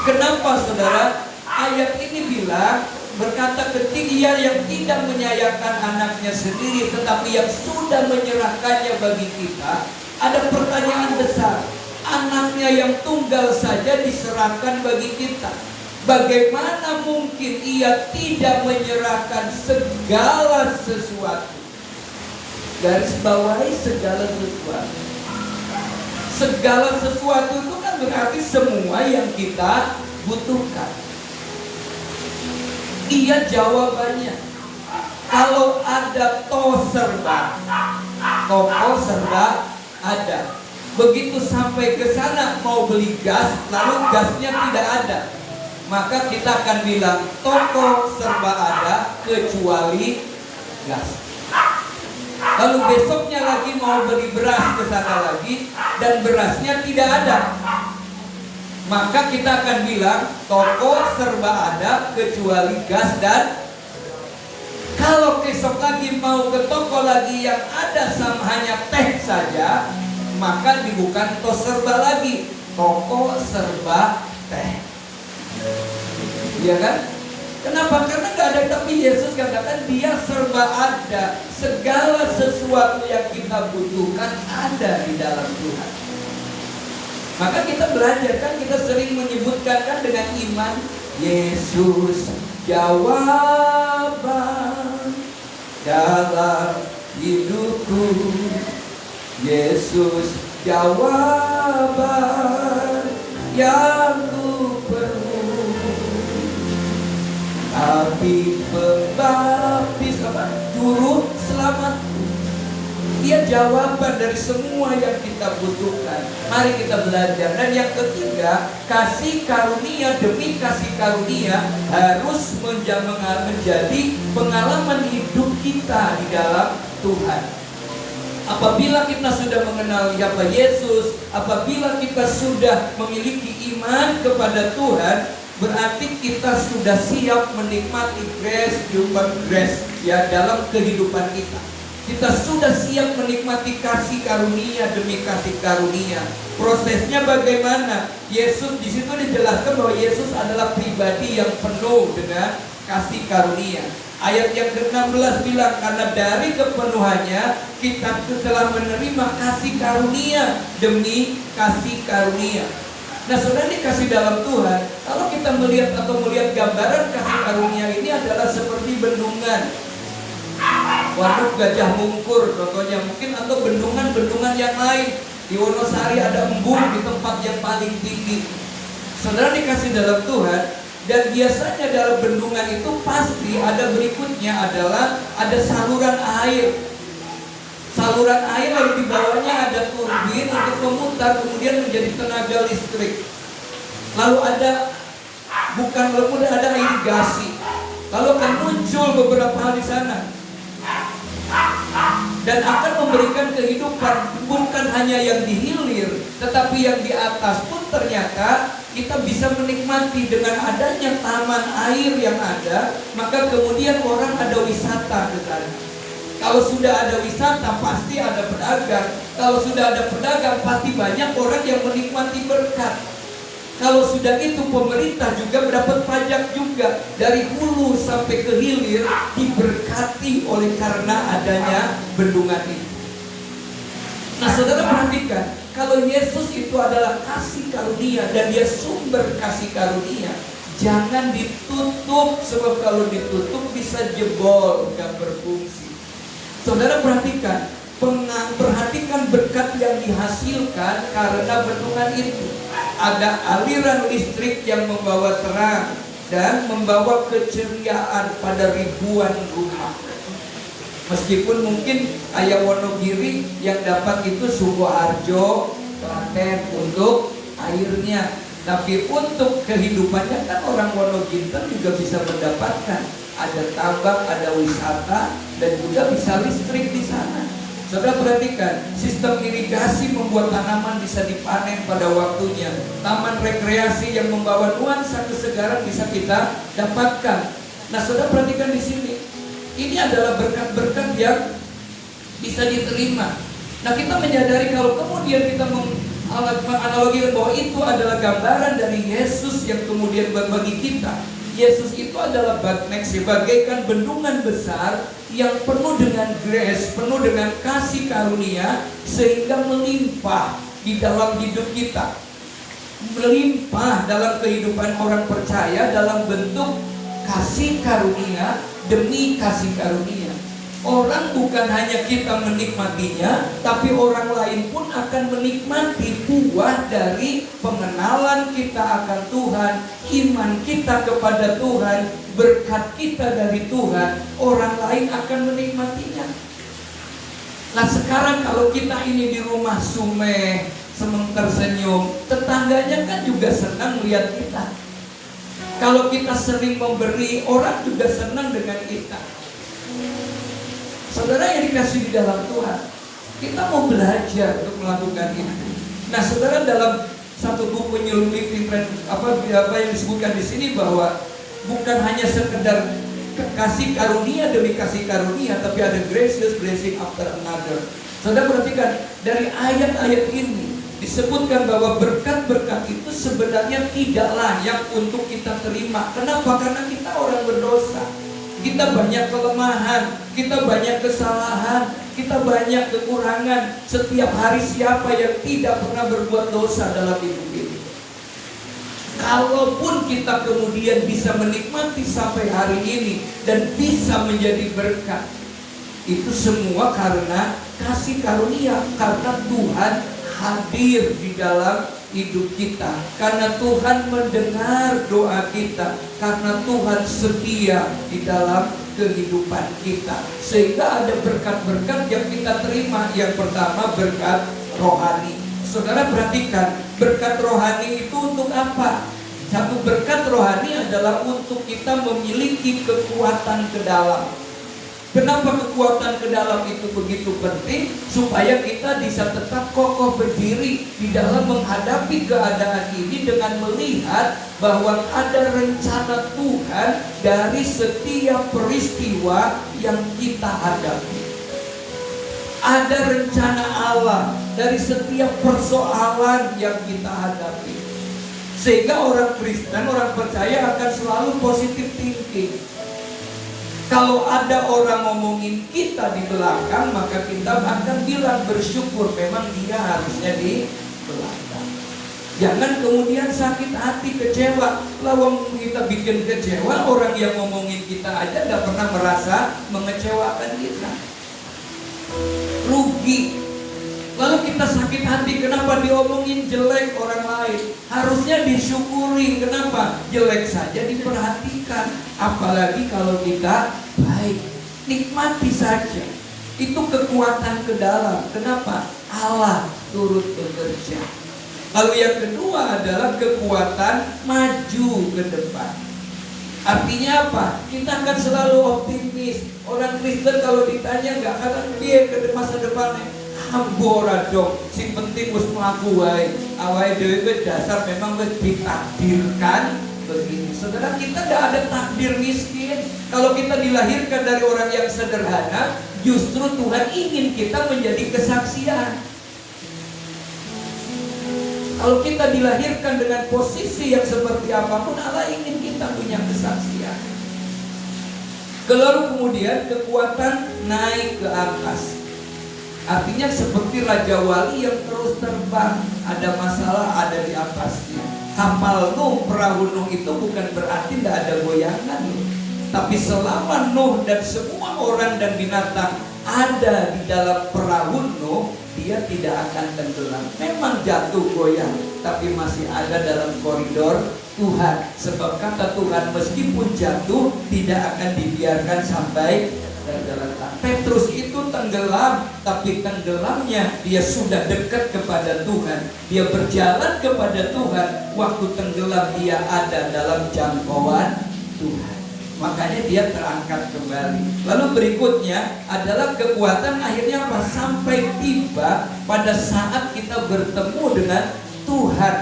Kenapa saudara? Ayat ini bilang, berkata ketika yang tidak menyayangkan anaknya sendiri, tetapi yang sudah menyerahkannya bagi kita. Ada pertanyaan besar, anaknya yang tunggal saja diserahkan bagi kita, bagaimana mungkin ia tidak menyerahkan segala sesuatu? Garis bawahi segala sesuatu. Segala sesuatu itu kan berarti semua yang kita butuhkan. Iya jawabannya. Kalau ada serba, toko serba ada. Begitu sampai ke sana mau beli gas, lalu gasnya tidak ada, maka kita akan bilang toko serba ada kecuali gas. Lalu besoknya lagi mau beli beras ke sana lagi dan berasnya tidak ada, maka kita akan bilang toko serba ada kecuali gas. Dan kalau besok lagi mau ke toko lagi yang ada sama hanya teh saja, maka bukan toko serba lagi, toko serba teh. Iya kan? Kenapa? Karena nggak ada, tapi Yesus katakan Dia serba ada. Segala sesuatu yang kita butuhkan ada di dalam Tuhan. Maka kita belajar kan, kita sering menyebutkan kan dengan iman, Yesus jawaban dalam hidupku, Yesus jawaban yang ku perlu, tapi pembaptis juru selamatku. Dia jawaban dari semua yang kita butuhkan. Mari kita belajar. Dan yang ketiga, kasih karunia demi kasih karunia harus menjadi pengalaman hidup kita di dalam Tuhan. Apabila kita sudah mengenal siapa Yesus, apabila kita sudah memiliki iman kepada Tuhan, berarti kita sudah siap menikmati grace ya dalam kehidupan kita. Kita sudah siap menikmati kasih karunia demi kasih karunia. Prosesnya bagaimana? Yesus di situ dijelaskan bahwa Yesus adalah pribadi yang penuh dengan kasih karunia. Ayat yang ke-16 bilang, karena dari kepenuhannya kita telah menerima kasih karunia demi kasih karunia. Nah, saudara dikasih dalam Tuhan, kalau kita melihat gambaran kasih karunia ini adalah seperti bendungan. Waduk Gajah Mungkur contohnya mungkin, atau bendungan-bendungan yang lain. Di Wonosari ada embung di tempat yang paling tinggi. Saudara dikasih dalam Tuhan, dan biasanya dalam bendungan itu pasti ada berikutnya adalah ada saluran air. Saluran air lalu di bawahnya ada turbin untuk memutar kemudian menjadi tenaga listrik. Lalu ada ada irigasi. Lalu akan muncul beberapa hal di sana. Dan akan memberikan kehidupan bukan hanya yang di hilir, tetapi yang di atas pun ternyata kita bisa menikmati dengan adanya taman air yang ada. Maka kemudian orang ada wisata ke sana. Kalau sudah ada wisata pasti ada pedagang. Kalau sudah ada pedagang pasti banyak orang yang menikmati berkat. Kalau sudah itu pemerintah juga mendapat pajak juga. Dari hulu sampai ke hilir diberkati oleh karena adanya bendungan itu. Nah saudara perhatikan, kalau Yesus itu adalah kasih karunia dan dia sumber kasih karunia, jangan ditutup, sebab kalau ditutup bisa jebol, gak berfungsi. Saudara perhatikan, perhatikan berkat yang dihasilkan karena bendungan itu. Ada aliran listrik yang membawa terang dan membawa keceriaan pada ribuan rumah. Meskipun mungkin Ayah Wonogiri yang dapat itu Sukoharjo, Klaten untuk airnya, tapi untuk kehidupannya kan orang Wonoginten juga bisa mendapatkan. Ada tambak, ada wisata, dan juga bisa listrik di sana. Saudara perhatikan, sistem irigasi membuat tanaman bisa dipanen pada waktunya. Taman rekreasi yang membawa nuansa kesegaran bisa kita dapatkan. Nah, saudara perhatikan di sini. Ini adalah berkat-berkat yang bisa diterima. Nah, kita menyadari kalau kemudian kita menganalogikan bahwa itu adalah gambaran dari Yesus yang kemudian berbagi kita. Yesus itu adalah bagaikan bendungan besar yang penuh dengan grace, penuh dengan kasih karunia, sehingga melimpah di dalam hidup kita, melimpah dalam kehidupan orang percaya dalam bentuk kasih karunia demi kasih karunia. Orang bukan hanya kita menikmatinya, tapi orang lain pun akan menikmati buah dari pengenalan kita akan Tuhan, iman kita kepada Tuhan, berkat kita dari Tuhan. Orang lain akan menikmatinya. Nah sekarang kalau kita ini di rumah sumeh, tersenyum, tetangganya kan juga senang melihat kita. Kalau kita sering memberi, orang juga senang dengan kita. Saudara yang dikasih di dalam Tuhan, kita mau belajar untuk melakukan itu. Nah, saudara, dalam satu buku New Living apa yang disebutkan di sini bahwa bukan hanya sekedar kasih karunia demi kasih karunia, tapi ada gracious blessing after another. Saudara perhatikan dari ayat-ayat ini disebutkan bahwa berkat-berkat itu sebenarnya tidak layak untuk kita terima. Kenapa? Karena kita orang berdosa. Kita banyak kelemahan, kita banyak kesalahan, kita banyak kekurangan. Setiap hari siapa yang tidak pernah berbuat dosa dalam hidup ini? Kalaupun kita kemudian bisa menikmati sampai hari ini dan bisa menjadi berkat, itu semua karena kasih karunia, karena Tuhan hadir di dalam hidup kita, karena Tuhan mendengar doa kita, karena Tuhan setia di dalam kehidupan kita, sehingga ada berkat-berkat yang kita terima. Yang pertama, berkat rohani. Saudara perhatikan, berkat rohani itu untuk apa? Satu, berkat rohani adalah untuk kita memiliki kekuatan ke dalam. Kenapa kekuatan ke dalam itu begitu penting? Supaya kita bisa tetap kokoh berdiri di dalam menghadapi keadaan ini dengan melihat bahwa ada rencana Tuhan dari setiap peristiwa yang kita hadapi. Ada rencana Allah dari setiap persoalan yang kita hadapi. Sehingga orang Kristen, orang percaya akan selalu positive thinking. Kalau ada orang ngomongin kita di belakang, maka kita akan bilang bersyukur, memang dia harusnya di belakang. Jangan kemudian sakit hati, kecewa. Lawang kita bikin kecewa, orang yang ngomongin kita aja gak pernah merasa mengecewakan kita. Rugi. Lalu kita sakit hati, kenapa diomongin jelek orang lain? Harusnya disyukuri, kenapa? Jelek saja diperhatikan. Apalagi kalau kita baik, nikmati saja. Itu kekuatan ke dalam. Kenapa? Allah turut bekerja. Lalu yang kedua adalah kekuatan maju ke depan. Artinya apa? Kita akan selalu optimis. Orang Kristen kalau ditanya nggak akan dia ke masa depannya. Hambora dong, sing penting wis mlaku wae. Awake dhewe dasar memang wis ditakdirkan begini. Saudara, kita tidak ada takdir miskin. Kalau kita dilahirkan dari orang yang sederhana, justru Tuhan ingin kita menjadi kesaksian. Kalau kita dilahirkan dengan posisi yang seperti apapun, Allah ingin kita punya kesaksian. Lalu kemudian kekuatan naik ke atas. Artinya seperti Raja Wali yang terus terbang. Ada masalah, ada di atasnya. Kapal Nuh, perahu Nuh itu bukan berarti tidak ada goyangan. Tapi selama Nuh dan semua orang dan binatang ada di dalam perahu Nuh, dia tidak akan tenggelam. Memang jatuh goyang, tapi masih ada dalam koridor Tuhan. Sebab kata Tuhan, meskipun jatuh tidak akan dibiarkan sampai daratan. Petrus itu tenggelam, tapi tenggelamnya dia sudah dekat kepada Tuhan. Dia berjalan kepada Tuhan. Waktu tenggelam dia ada dalam jangkauan Tuhan. Makanya dia terangkat kembali. Lalu berikutnya adalah kekuatan akhirnya apa? Sampai tiba pada saat kita bertemu dengan Tuhan.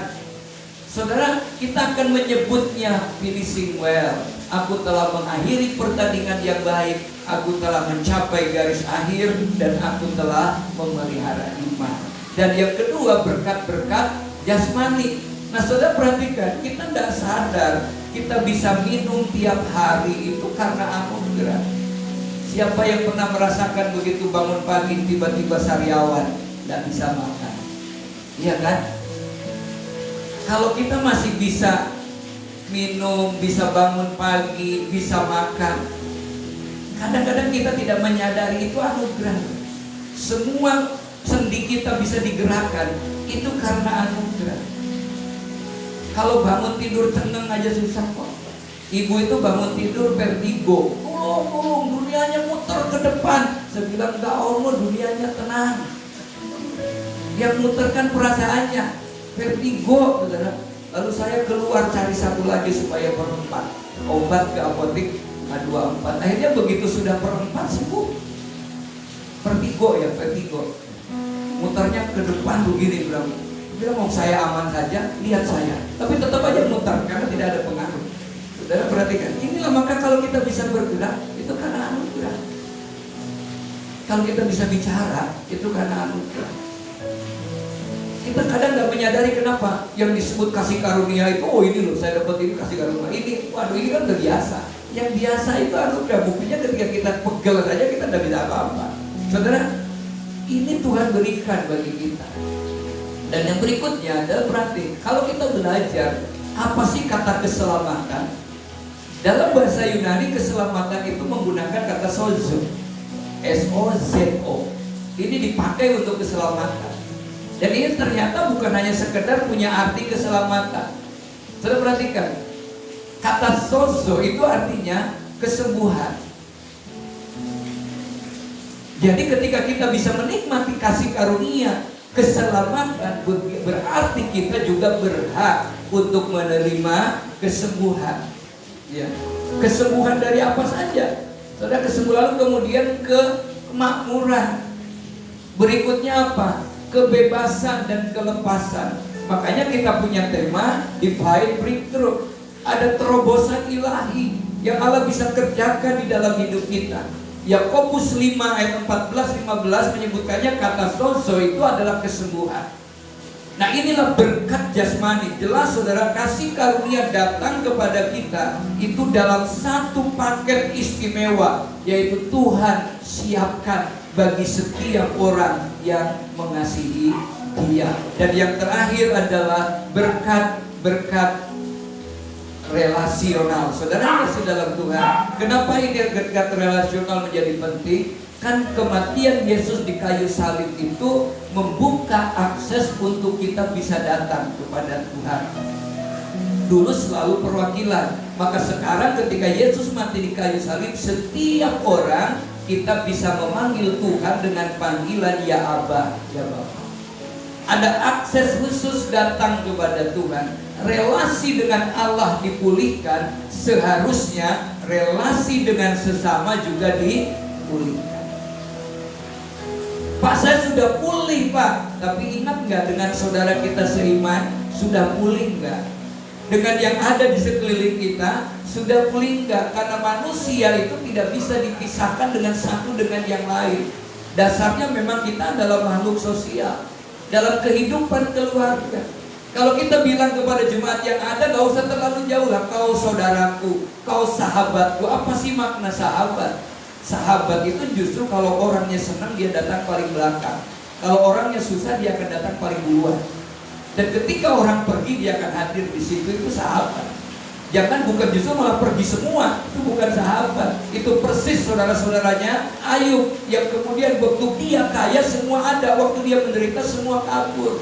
Saudara, kita akan menyebutnya finishing well. Aku telah mengakhiri pertandingan yang baik. Aku telah mencapai garis akhir. Dan aku telah memelihara iman. Dan yang kedua, berkat-berkat jasmani. Nah, saudara perhatikan, kita tidak sadar kita bisa minum tiap hari itu karena anugerah. Siapa yang pernah merasakan begitu bangun pagi tiba-tiba sariawan, tidak bisa makan? Iya kan? Kalau kita masih bisa minum, bisa bangun pagi, bisa makan, kadang-kadang kita tidak menyadari itu anugerah. Semua sendi kita bisa digerakkan, itu karena anugerah. Kalau bangun tidur tenang aja susah kok. Ibu itu bangun tidur vertigo. Tolong, dunianya muter ke depan. Saya bilang, enggak Allah, dunianya tenang. Yang muterkan perasaannya, vertigo, saudara. Lalu saya keluar cari satu lagi supaya perempat. Obat ke apotek A24. Akhirnya begitu sudah perempat sembuh. Vertigo ya, vertigo. Muternya ke depan begini, bilang mau saya aman saja, lihat saya. Tapi tetap aja mutar karena tidak ada pengaruh. Saudara perhatikan, inilah maka kalau kita bisa bergerak, itu karena anugerah. Kalau kita bisa bicara, itu karena anugerah. Kita kadang nggak menyadari kenapa yang disebut kasih karunia itu, oh ini loh saya dapat ini kasih karunia ini, waduh ini kan udah biasa. Yang biasa itu anugerah. Buktinya ketika kita pegel saja kita tidak bisa apa-apa. Saudara, ini Tuhan berikan bagi kita. Dan yang berikutnya adalah berarti kalau kita belajar apa sih kata keselamatan? Dalam bahasa Yunani keselamatan itu menggunakan kata sozo, S-O-Z-O. Ini dipakai untuk keselamatan. Dan ini ternyata bukan hanya sekedar punya arti keselamatan. Saudara perhatikan, kata sozo itu artinya kesembuhan. Jadi ketika kita bisa menikmati kasih karunia keselamatan, berarti kita juga berhak untuk menerima kesembuhan. Ya. Kesembuhan dari apa saja? Saudara, kesembuhan kemudian kemakmuran. Berikutnya apa? Kebebasan dan kelepasan. Makanya kita punya tema Divine Breakthrough. Ada terobosan ilahi yang Allah bisa kerjakan di dalam hidup kita. Yakobus 5 ayat 14-15 menyebutkannya kata sozo itu adalah kesembuhan. Nah inilah berkat jasmani. Jelas saudara, kasih karunia datang kepada kita itu dalam satu paket istimewa, yaitu Tuhan siapkan bagi setiap orang yang mengasihi Dia. Dan yang terakhir adalah berkat relasional. Saudara kasih dalam Tuhan, kenapa ini berkat relasional menjadi penting? Kan kematian Yesus di kayu salib itu membuka akses untuk kita bisa datang kepada Tuhan. Dulu selalu perwakilan, maka sekarang ketika Yesus mati di kayu salib, setiap orang kita bisa memanggil Tuhan dengan panggilan ya Aba, ya Bapa. Ada akses khusus datang kepada Tuhan. Relasi dengan Allah dipulihkan, seharusnya relasi dengan sesama juga dipulihkan. Pak, saya sudah pulih Pak, tapi ingat nggak dengan saudara kita seiman, sudah pulih nggak? Dengan yang ada di sekeliling kita, sudah pulih nggak? Karena manusia itu tidak bisa dipisahkan dengan satu dengan yang lain. Dasarnya memang kita adalah makhluk sosial. Dalam kehidupan keluarga, Kalau kita bilang kepada jemaat yang ada, gak usah terlalu jauh lah. Kau saudaraku, kau sahabatku. Apa sih makna sahabat? Sahabat itu justru kalau orangnya senang dia datang paling belakang. Kalau orangnya susah dia akan datang paling duluan. Dan ketika orang pergi dia akan hadir di situ, itu sahabat. Jangan bukan justru malah pergi semua, itu bukan sahabat. Itu persis saudara-saudaranya Ayub yang kemudian waktu dia kaya semua ada, waktu dia menderita semua kabur.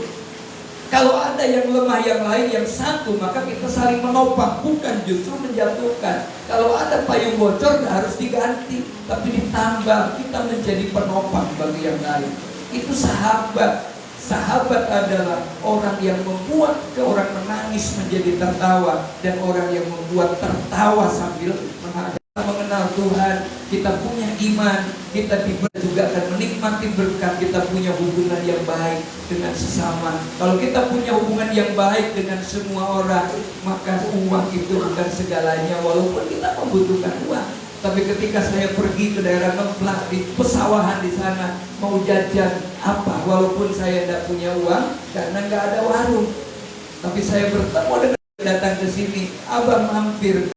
Kalau ada yang lemah yang lain yang satu, maka kita saling menopang, bukan justru menjatuhkan. Kalau ada payung bocor harus diganti, tapi ditambah, kita menjadi penopang bagi yang lain. Itu sahabat. Sahabat adalah orang yang membuat orang menangis menjadi tertawa, dan orang yang membuat tertawa sambil mengenal Tuhan. Kita punya iman, kita juga akan menikmati berkat. Kita punya hubungan yang baik dengan sesama. Kalau kita punya hubungan yang baik dengan semua orang, maka uang itu bukan segalanya. Walaupun kita membutuhkan uang, tapi ketika saya pergi ke daerah Ngeplak, di pesawahan di sana, mau jajan apa, walaupun saya tidak punya uang karena nggak ada warung, tapi saya bertemu dengan datang ke sini, abang mampir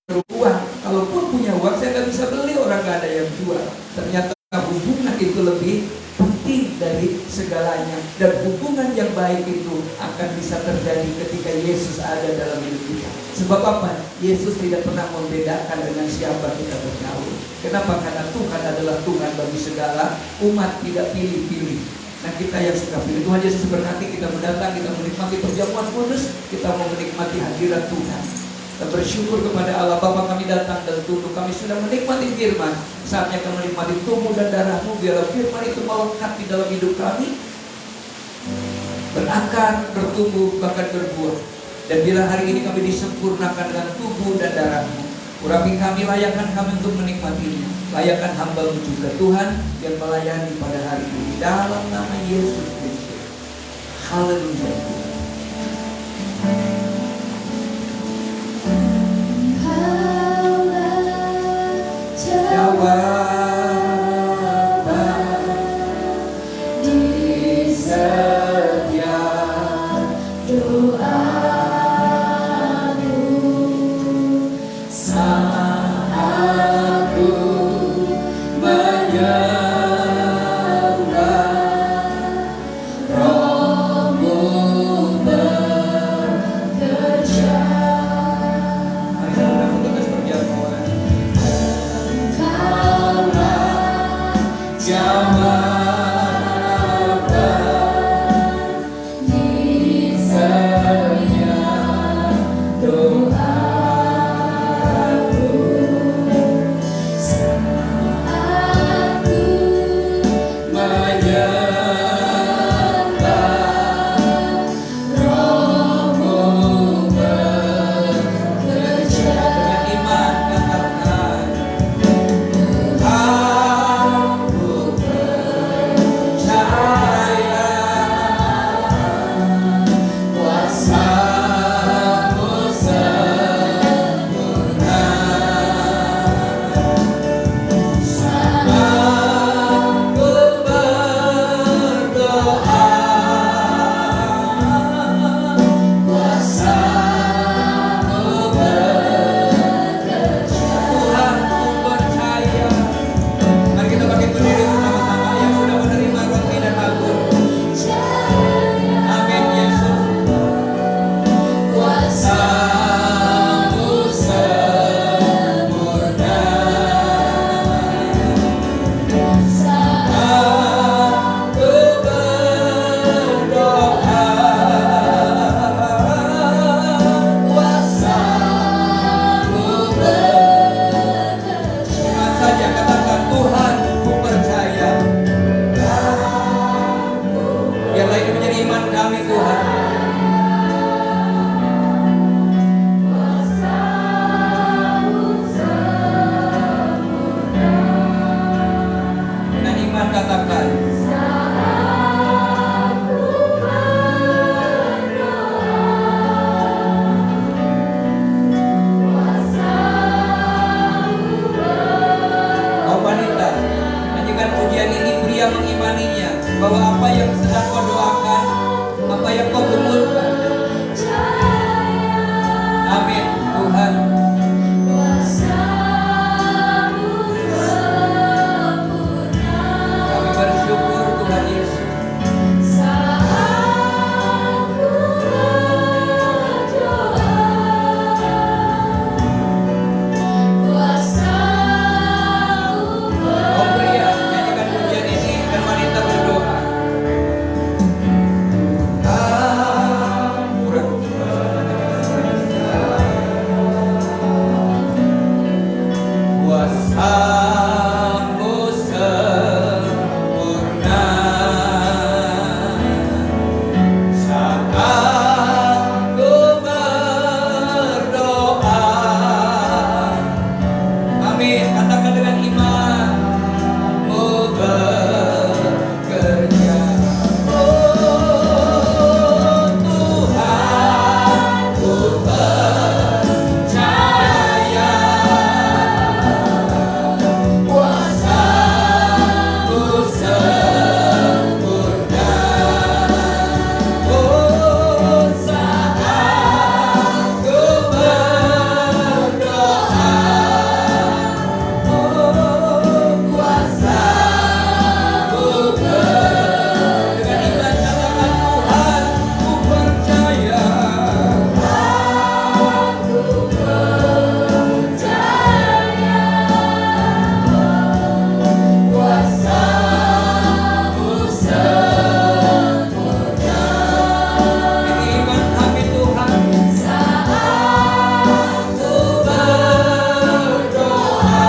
uang. Kalaupun punya uang saya nggak bisa beli, orang nggak ada yang jual. Ternyata hubungan itu lebih penting dari segalanya, dan hubungan yang baik itu akan bisa terjadi ketika Yesus ada dalam hidup kita. Sebab apa? Yesus tidak pernah membedakan dengan siapa kita bergaul. Kenapa? Karena Tuhan adalah Tuhan bagi segala umat, tidak pilih-pilih. Nah, kita yang suka pilih. Tuhan Yesus berkati kita mendatang, kita menikmati perjamuan kudus, kita mau menikmati hadirat Tuhan. Kita bersyukur kepada Allah. Bapa, kami datang dan tunduk, kami sudah menikmati firman. Saatnya kami menikmati tubuh dan darah-Mu. Biarlah firman itu melekat di dalam hidup kami, berakar, bertumbuh, bahkan berbuah. Dan bila hari ini kami disempurnakan dengan tubuh dan darah-Mu, urapi kami, layakan kami untuk menikmatinya. Layakan hamba-Mu juga Tuhan yang melayani pada hari ini, dalam nama Yesus Kristus. Haleluya. Di setiap doaku, saat aku menyembah, Roh-Mu bekerja. kuasamu sempurna saat ku berdoa. Amin. Katakan dengan iman. Mu bekerja. Oh Tuhan, ku percaya kuasa-Mu sempurna. Oh saat ku berdoa, oh kuasa-Mu dengan iman katakan Tuhan, ku percaya. Ini iman kami Tuhan. Saat ku berdoa,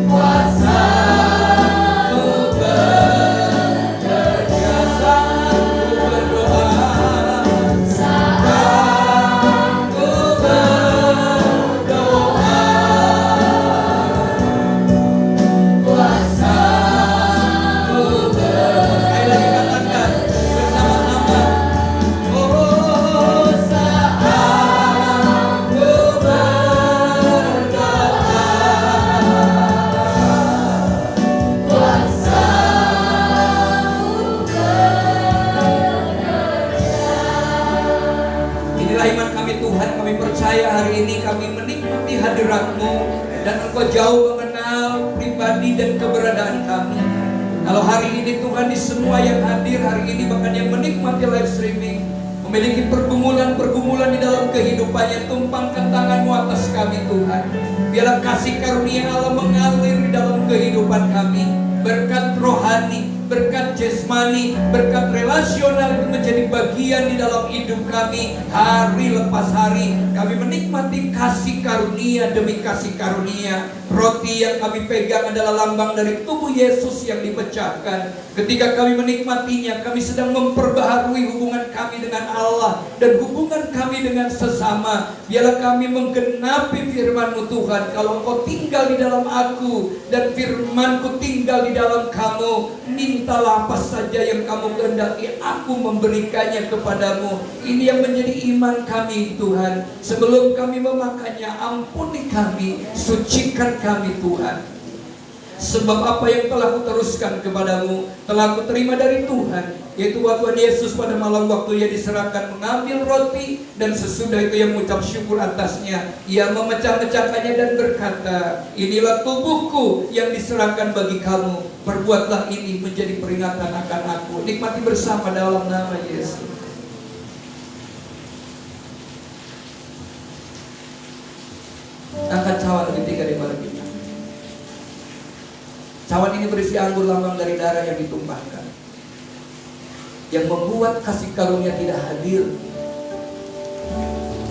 kuasa-Mu bekerja. Saat ku berdoa, saat ku berdoa, kuasa-Mu sekali lagi katakan bersama-sama. Oh saat ku berdoa, kuasa-Mu Inilah iman kami Tuhan. Kami percaya hari ini kami menikmati hadirat-Mu dan Engkau jauh mengenal pribadi dan keberadaan kami. Kalau hari ini Tuhan, di semua yang hadir hari ini, bahkan yang menikmati live streaming, memiliki pergumulan-pergumulan di dalam kehidupannya, tumpangkan tangan-Mu atas kami Tuhan. Biarlah kasih karunia Allah mengalir di dalam kehidupan kami. Berkat rohani, berkat jasmani, berkat relasional itu menjadi bagian di dalam hidup kami hari lepas hari. Kami menikmati kasih karunia demi kasih karunia. Roti yang kami pegang adalah lambang dari tubuh Yesus yang dipecahkan. Ketika kami menikmatinya, kami sedang memperbaharui hubungan kami dengan Allah dan hubungan kami dengan sesama. Biarlah kami menggenapi firman-Mu Tuhan. Kalau Engkau tinggal di dalam aku dan firman-Ku tinggal di dalam kamu, mintalah apa saja yang kamu kehendaki, aku memberikannya kepadamu. Ini yang menjadi iman kami Tuhan. Sebelum kami memakannya, ampuni kami, sucikan kami Tuhan. Sebab apa yang telah kuteruskan kepadamu telah kuterima dari Tuhan, yaitu Tuhan Yesus pada malam waktu Ia diserahkan mengambil roti, dan sesudah itu Ia mengucap syukur atasnya. Ia memecah-mecahkannya dan berkata, inilah tubuhku yang diserahkan bagi kamu. Perbuatlah ini menjadi peringatan akan aku. Nikmati bersama dalam nama Yesus. Angkat cawan ketiga di balik kita. Cawan ini berisi anggur, lambang dari darah yang ditumpahkan, yang membuat kasih karunia tidak hadir,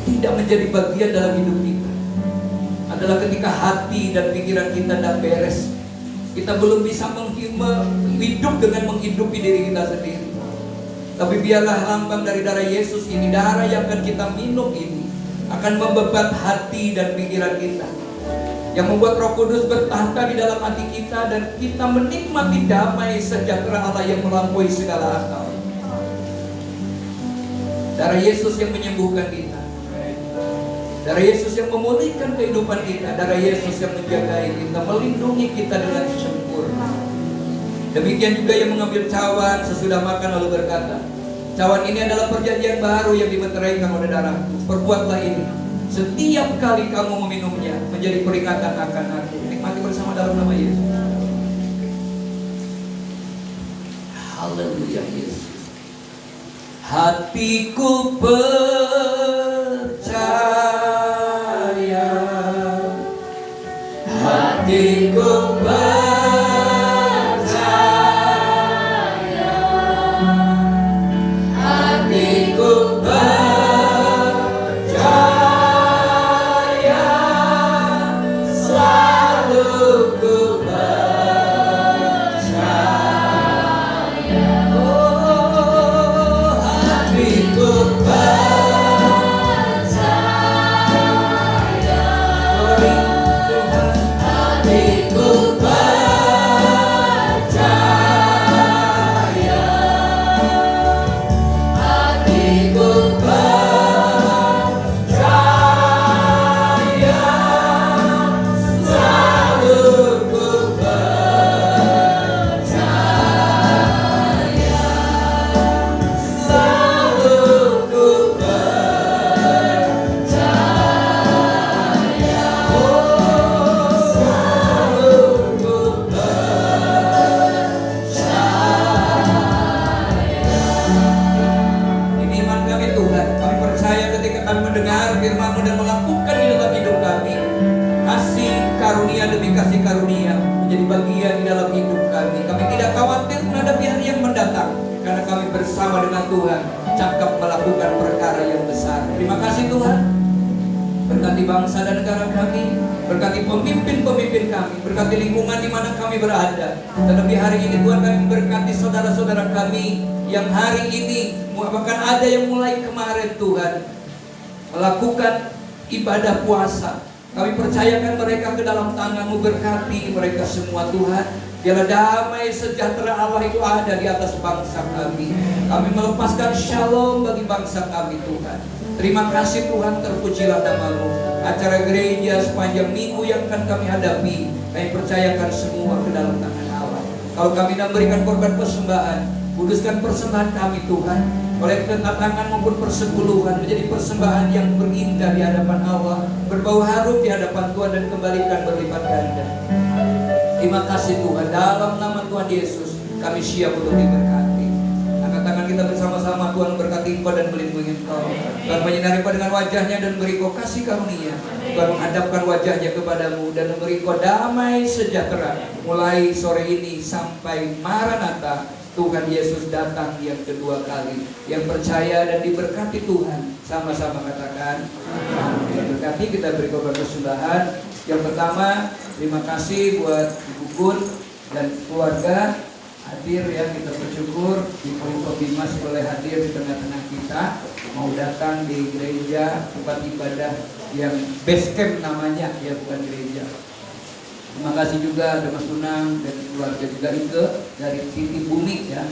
tidak menjadi bagian dalam hidup kita. Adalah ketika hati dan pikiran kita tidak beres, kita belum bisa hidup dengan menghidupi diri kita sendiri. Tapi biarlah lambang dari darah Yesus ini, darah yang akan kita minum ini, akan membebat hati dan pikiran kita, yang membuat Roh Kudus bertahta di dalam hati kita, dan kita menikmati damai sejahtera Allah yang melampaui segala akal. Darah Yesus yang menyembuhkan kita, darah Yesus yang memulihkan kehidupan kita, darah Yesus yang menjaga kita, melindungi kita dengan sempurna. Demikian juga yang mengambil cawan sesudah makan lalu berkata, cawan ini adalah perjanjian baru yang dimeteraikan oleh darahku. Perbuatlah ini setiap kali kamu meminumnya, menjadi peringatan akan aku. Nikmati bersama dalam nama Yesus. Haleluya Yesus. Hatiku percaya, hatiku percaya, hatiku percaya. karunia menjadi bagian di dalam hidup kami. Kami tidak khawatir menghadapi hari yang mendatang, karena kami bersama dengan Tuhan cakap melakukan perkara yang besar. Terima kasih Tuhan. Berkati bangsa dan negara kami, berkati pemimpin-pemimpin kami, berkati lingkungan di mana kami berada. Terlebih hari ini Tuhan, kami berkati saudara-saudara kami yang hari ini, bahkan ada yang mulai kemarin Tuhan melakukan ibadah puasa. Kami percayakan mereka ke dalam tangan-Mu, berkati mereka semua Tuhan. Biarlah damai sejahtera Allah itu ada di atas bangsa kami. Kami melepaskan shalom bagi bangsa kami Tuhan. Terima kasih Tuhan, terpujilah nama-Mu. Acara gereja sepanjang minggu yang akan kami hadapi, kami percayakan semua ke dalam tangan Allah. Kalau kami nak berikan korban persembahan, kuduskan persembahan kami Tuhan, oleh kedatangan maupun persepuluhan menjadi persembahan yang berindah di hadapan Allah, berbau harum di hadapan Tuhan, dan kembalikan berlipat ganda. Terima kasih Tuhan, dalam nama Tuhan Yesus kami siap untuk diberkati. Angkat tangan kita bersama-sama. Tuhan berkati Engkau dan melindungi Engkau. Tuhan menyinari Engkau dengan wajahnya dan beri Engkau kasih karunia. Tuhan menghadapkan wajahnya kepadamu dan memberi Engkau damai sejahtera mulai sore ini sampai Maranatha, Tuhan Yesus datang yang kedua kali. Yang percaya dan diberkati Tuhan, sama-sama katakan amin. Berkati, kita beri korban persembahan. Yang pertama, terima kasih buat Ibu Kun dan keluarga hadir ya. Kita bersyukur di Ibu Bimas boleh hadir di tengah-tengah kita, mau datang di gereja tempat ibadah yang base camp namanya ya, bukan gereja. Terima kasih juga ada Mas Tunang dan keluarga juga Ike dari Titi Bumi ya,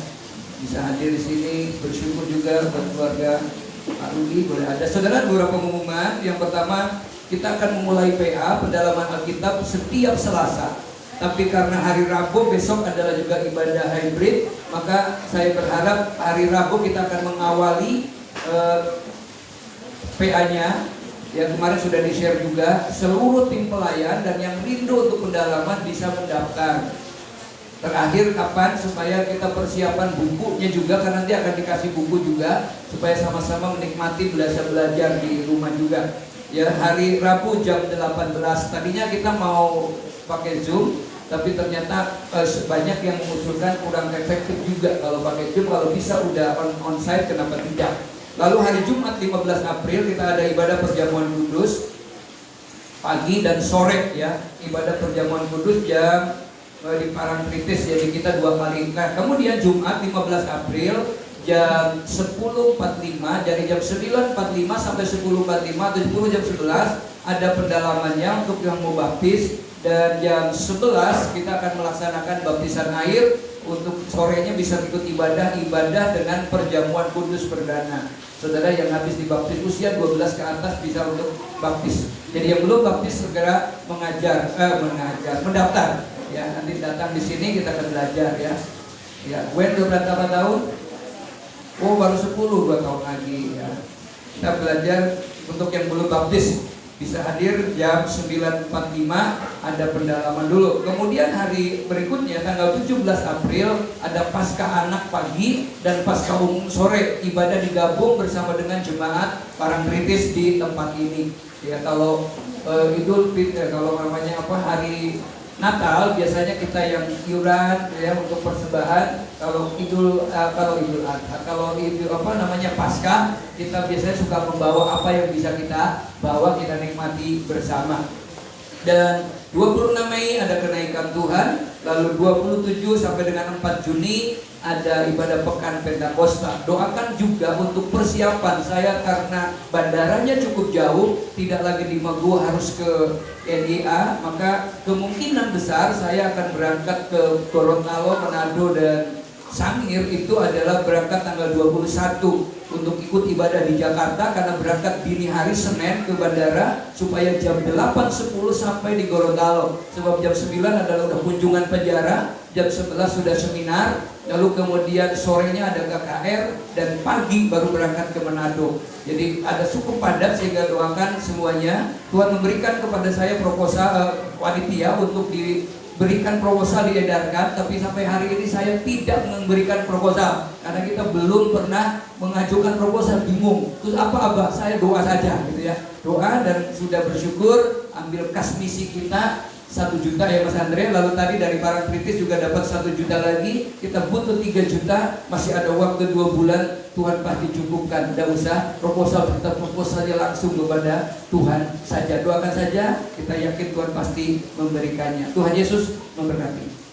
bisa hadir di sini. Bersyukur juga buat keluarga Pak Rudi boleh ada. Saudara, beberapa pengumuman. Yang pertama, kita akan memulai PA pendalaman Alkitab setiap Selasa. Tapi karena hari Rabu besok adalah juga ibadah hybrid, maka saya berharap hari Rabu kita akan mengawali PA-nya. Yang kemarin sudah di-share juga, seluruh tim pelayan dan yang rindu untuk pendalaman bisa mendaftar. Terakhir kapan supaya kita persiapan bukunya juga, karena nanti akan dikasih buku juga supaya sama-sama menikmati belajar di rumah juga. Ya, hari Rabu jam 18. Tadinya kita mau pakai Zoom, tapi ternyata banyak yang mengusulkan kurang efektif juga kalau pakai Zoom. Kalau bisa udah on-site, kenapa tidak? Lalu hari Jumat 15 April kita ada ibadah perjamuan kudus pagi dan sore ya. Ibadah perjamuan kudus jam di Parangtritis, jadi kita 2 kali. Nah, kemudian Jumat 15 April jam 10.45, dari jam 9.45 sampai 10.45 atau 10 jam 11 ada pendalamannya untuk yang mau baptis. Dan jam 11 kita akan melaksanakan baptisan air. Untuk sorenya bisa ikut ibadah dengan perjamuan kudus perdana. Saudara yang habis dibaptis usia 12 ke atas bisa untuk baptis. Jadi yang belum baptis segera mendaftar. Ya, nanti datang di sini kita akan belajar ya. Ya, Gwen udah berapa tahun? Oh, baru 10, 2 tahun lagi ya. Kita belajar. Untuk yang belum baptis bisa hadir jam 9.45, ada pendalaman dulu. Kemudian hari berikutnya tanggal 17 April ada Paskah anak pagi dan Paskah umum sore. Ibadah digabung bersama dengan jemaat Parangtritis di tempat ini. Ya, kalau kalau namanya hari Natal biasanya kita yang iuran ya untuk persembahan. Kalau idul Adha, kalau idul Paskah, kita biasanya suka membawa apa yang bisa kita bawa, kita nikmati bersama. Dan 26 Mei ada kenaikan Tuhan, lalu 27 sampai dengan 4 Juni ada ibadah pekan Pentakosta. Doakan juga untuk persiapan saya karena bandaranya cukup jauh, tidak lagi di Magu, harus ke NIA, maka kemungkinan besar saya akan berangkat ke Gorontalo, Manado dan Sangir. Itu adalah berangkat tanggal 21 untuk ikut ibadah di Jakarta, karena berangkat dini hari Senin ke bandara supaya jam 8.10 sampai di Gorontalo. Sebab jam 9 adalah udah kunjungan penjara, jam 11 sudah seminar, lalu kemudian sorenya ada KKR, dan pagi baru berangkat ke Manado. Jadi ada cukup padat, sehingga doakan semuanya. Tuhan memberikan kepada saya proposal panitia untuk diberikan proposal diedarkan, tapi sampai hari ini saya tidak memberikan proposal karena kita belum pernah mengajukan proposal, bingung. Terus apa Abah? Saya doa saja gitu ya. Doa dan sudah bersyukur, ambil kas misi kita 1 juta ya Mas Andre. Lalu tadi dari para kritis juga dapat 1 juta lagi. Kita butuh 3 juta. Masih ada waktu 2 bulan. Tuhan pasti cukupkan. Tidak usah proposal, kita propose saja langsung kepada Tuhan saja. Doakan saja. Kita yakin Tuhan pasti memberikannya. Tuhan Yesus memberkati.